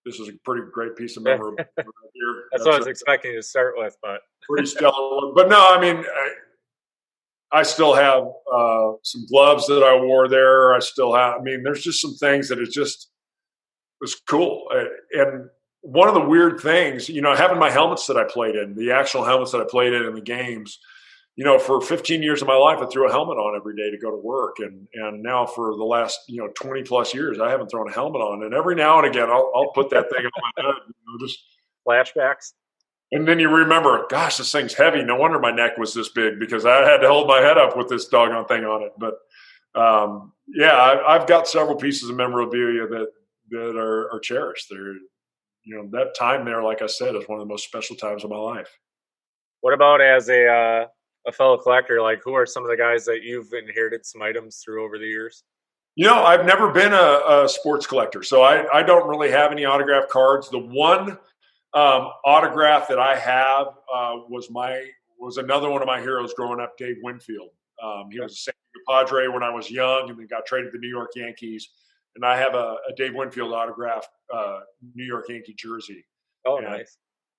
This is a pretty great piece of memorabilia here. That's what I was expecting to start with, but pretty stellar. But no, I mean, I still have some gloves that I wore there. I still have. I mean, there's just some things that it was cool. And one of the weird things, having my helmets that I played in, the actual helmets that I played in the games, for 15 years of my life, I threw a helmet on every day to go to work. And now for the last, 20 plus years, I haven't thrown a helmet on. And every now and again, I'll put that thing on my head, just flashbacks. And then you remember, gosh, this thing's heavy. No wonder my neck was this big, because I had to hold my head up with this doggone thing on it. But I've got several pieces of memorabilia that are cherished. They're, that time there, like I said, is one of the most special times of my life. What about as a fellow collector? Like, who are some of the guys that you've inherited some items through over the years? I've never been a sports collector, so I don't really have any autograph cards. The one autograph that I have was another one of my heroes growing up, Dave Winfield. He was a San Diego Padre when I was young, and then got traded to the New York Yankees. And I have a Dave Winfield autographed New York Yankee jersey. Oh, nice.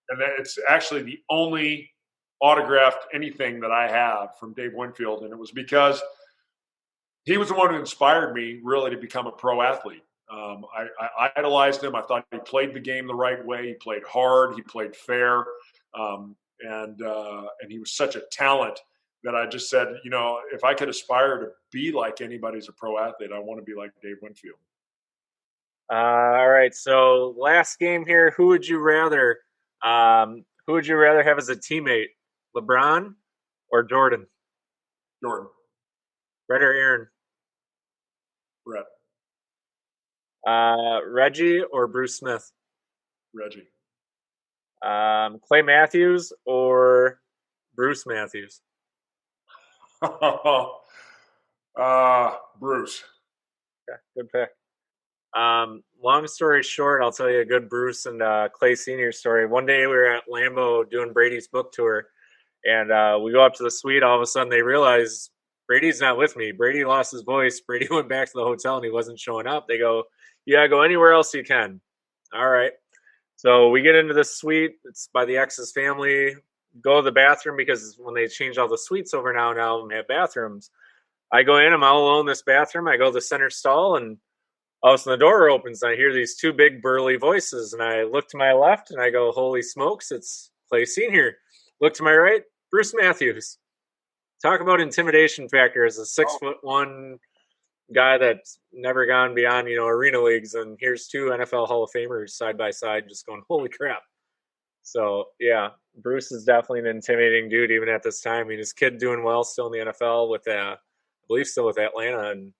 And it's actually the only autographed anything that I have from Dave Winfield. And it was because he was the one who inspired me really to become a pro athlete. I idolized him. I thought he played the game the right way. He played hard. He played fair. And he was such a talent that I just said, if I could aspire to be like anybody as a pro athlete, I want to be like Dave Winfield. All right. So last game here, who would you rather have as a teammate, LeBron or Jordan? Jordan. Brett or Aaron? Brett. Reggie or Bruce Smith? Reggie. Clay Matthews or Bruce Matthews? Bruce. Okay, good pick. Long story short, I'll tell you a good Bruce and Clay Senior story. One day we were at Lambeau doing Brady's book tour, and we go up to the suite. All of a sudden, they realize Brady's not with me. Brady lost his voice. Brady went back to the hotel, and he wasn't showing up. They go, "Yeah, go anywhere else you can." All right. So we get into the suite. It's by the ex's family. Go to the bathroom because when they change all the suites over now of them have bathrooms. I go in. I'm all alone in this bathroom. I go to the center stall, and all of a sudden the door opens. And I hear these two big burly voices, and I look to my left, and I go, "Holy smokes! It's Clay Senior." Look to my right, Bruce Matthews. Talk about intimidation factor as a 6'1" guy that's never gone beyond, arena leagues, and here's two NFL Hall of Famers side by side, just going, "Holy crap!" So yeah, Bruce is definitely an intimidating dude, even at this time. I mean, his kid doing well, still in the NFL with, I believe, still with Atlanta, and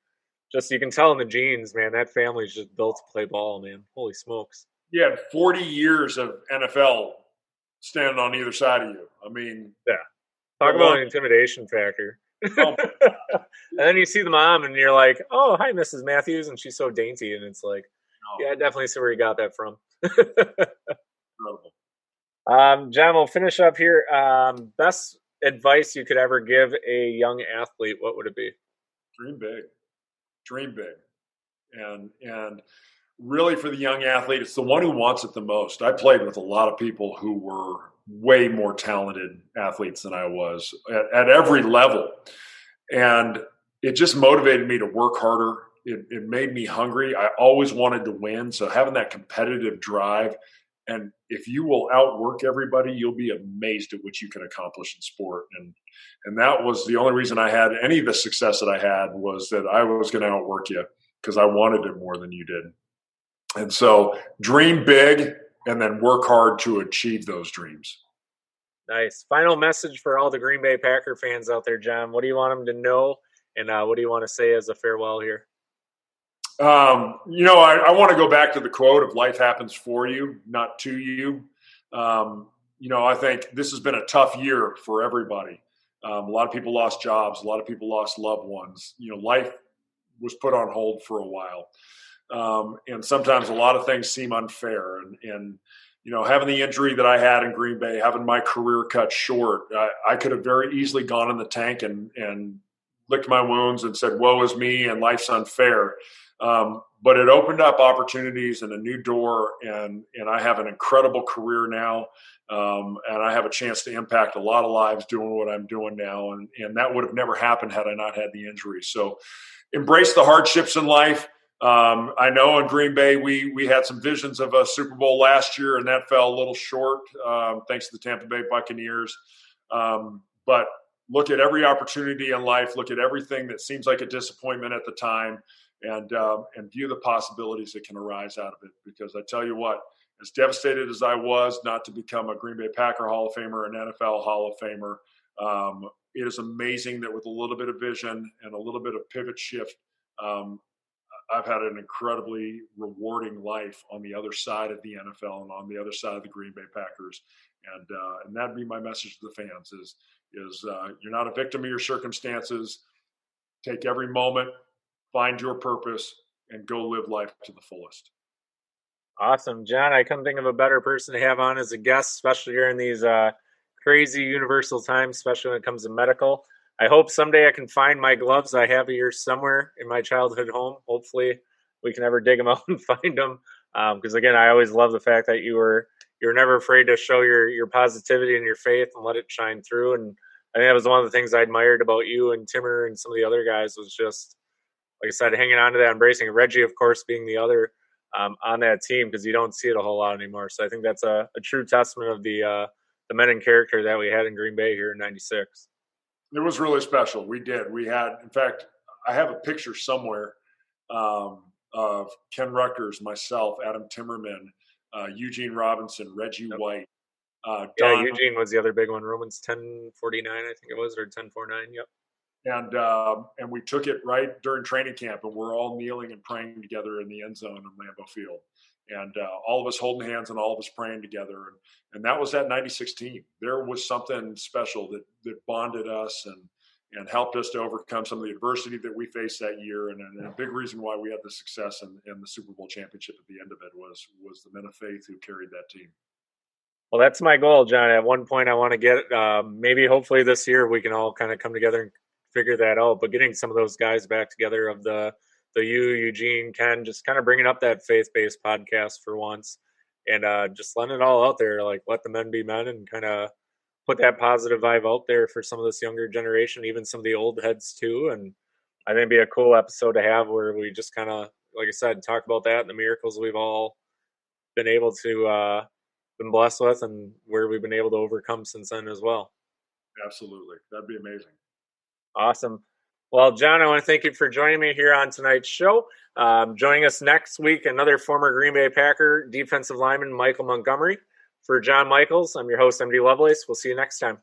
just you can tell in the genes, man. That family's just built to play ball, man. Holy smokes! You had 40 years of NFL standing on either side of you. I mean, yeah. Talk about an intimidation factor. Oh, and then you see the mom, and you're like, "Oh, hi, Mrs. Matthews," and she's so dainty, and it's like, yeah, I definitely see where you got that from. incredible. John, we'll finish up here. Best advice you could ever give a young athlete, what would it be? Dream big, and really for the young athlete, it's the one who wants it the most. I played with a lot of people who were way more talented athletes than I was at every level, and it just motivated me to work harder. It made me hungry. I always wanted to win, so having that competitive drive. And if you will outwork everybody, you'll be amazed at what you can accomplish in sport. And that was the only reason I had any of the success that I had, was that I was going to outwork you because I wanted it more than you did. And so dream big and then work hard to achieve those dreams. Nice. Final message for all the Green Bay Packer fans out there, John. What do you want them to know? And what do you want to say as a farewell here? I want to go back to the quote of life happens for you, not to you. I think this has been a tough year for everybody. A lot of people lost jobs. A lot of people lost loved ones. Life was put on hold for a while. And sometimes a lot of things seem unfair. And having the injury that I had in Green Bay, having my career cut short, I could have very easily gone in the tank and licked my wounds and said, "Woe is me," and life's unfair. But it opened up opportunities and a new door, and I have an incredible career now, and I have a chance to impact a lot of lives doing what I'm doing now, and that would have never happened had I not had the injury. So embrace the hardships in life. I know in Green Bay we had some visions of a Super Bowl last year, and that fell a little short thanks to the Tampa Bay Buccaneers. But look at every opportunity in life. Look at everything that seems like a disappointment at the time, and view the possibilities that can arise out of it. Because I tell you what, as devastated as I was not to become a Green Bay Packer Hall of Famer, an NFL Hall of Famer, it is amazing that with a little bit of vision and a little bit of pivot shift, I've had an incredibly rewarding life on the other side of the NFL and on the other side of the Green Bay Packers. And that'd be my message to the fans is you're not a victim of your circumstances. Take every moment, find your purpose, and go live life to the fullest. Awesome. John, I couldn't think of a better person to have on as a guest, especially during these crazy universal times, especially when it comes to medical. I hope someday I can find my gloves. I have yours somewhere in my childhood home. Hopefully we can ever dig them out and find them. Because again, I always love the fact that you're never afraid to show your positivity and your faith and let it shine through. And I think that was one of the things I admired about you and Timmer and some of the other guys was just, like I said, hanging on to that, embracing it. Reggie, of course, being the other on that team, because you don't see it a whole lot anymore. So I think that's a true testament of the men and character that we had in Green Bay here in '96. It was really special. We did. We had, in fact, I have a picture somewhere of Ken Ruckers, myself, Adam Timmerman, Eugene Robinson, Reggie White, Yeah, Don, Eugene was the other big one. Romans 10:49, I think it was, or 10:49. Yep. and we took it right during training camp, and we're all kneeling and praying together in the end zone of Lambeau Field, and all of us holding hands and all of us praying together, and that was that '96 team. There was something special that bonded us and helped us to overcome some of the adversity that we faced that year, and a big reason why we had the success in the Super Bowl championship at the end of it was the men of faith who carried that team. Well, that's my goal, John. At one point, I want to get maybe hopefully this year we can all kind of come together and figure that out. But getting some of those guys back together of the Eugene, Ken, just kind of bringing up that faith-based podcast for once, and just letting it all out there, like let the men be men, and kind of put that positive vibe out there for some of this younger generation, even some of the old heads too. And I think it'd be a cool episode to have where we just kind of, like I said, talk about that and the miracles we've all been able to been blessed with, and where we've been able to overcome since then as well. Absolutely, that'd be amazing. Awesome. Well, John, I want to thank you for joining me here on tonight's show. Joining us next week, another former Green Bay Packer defensive lineman, Michael Montgomery. For John Michels, I'm your host, MD Lovelace. We'll see you next time.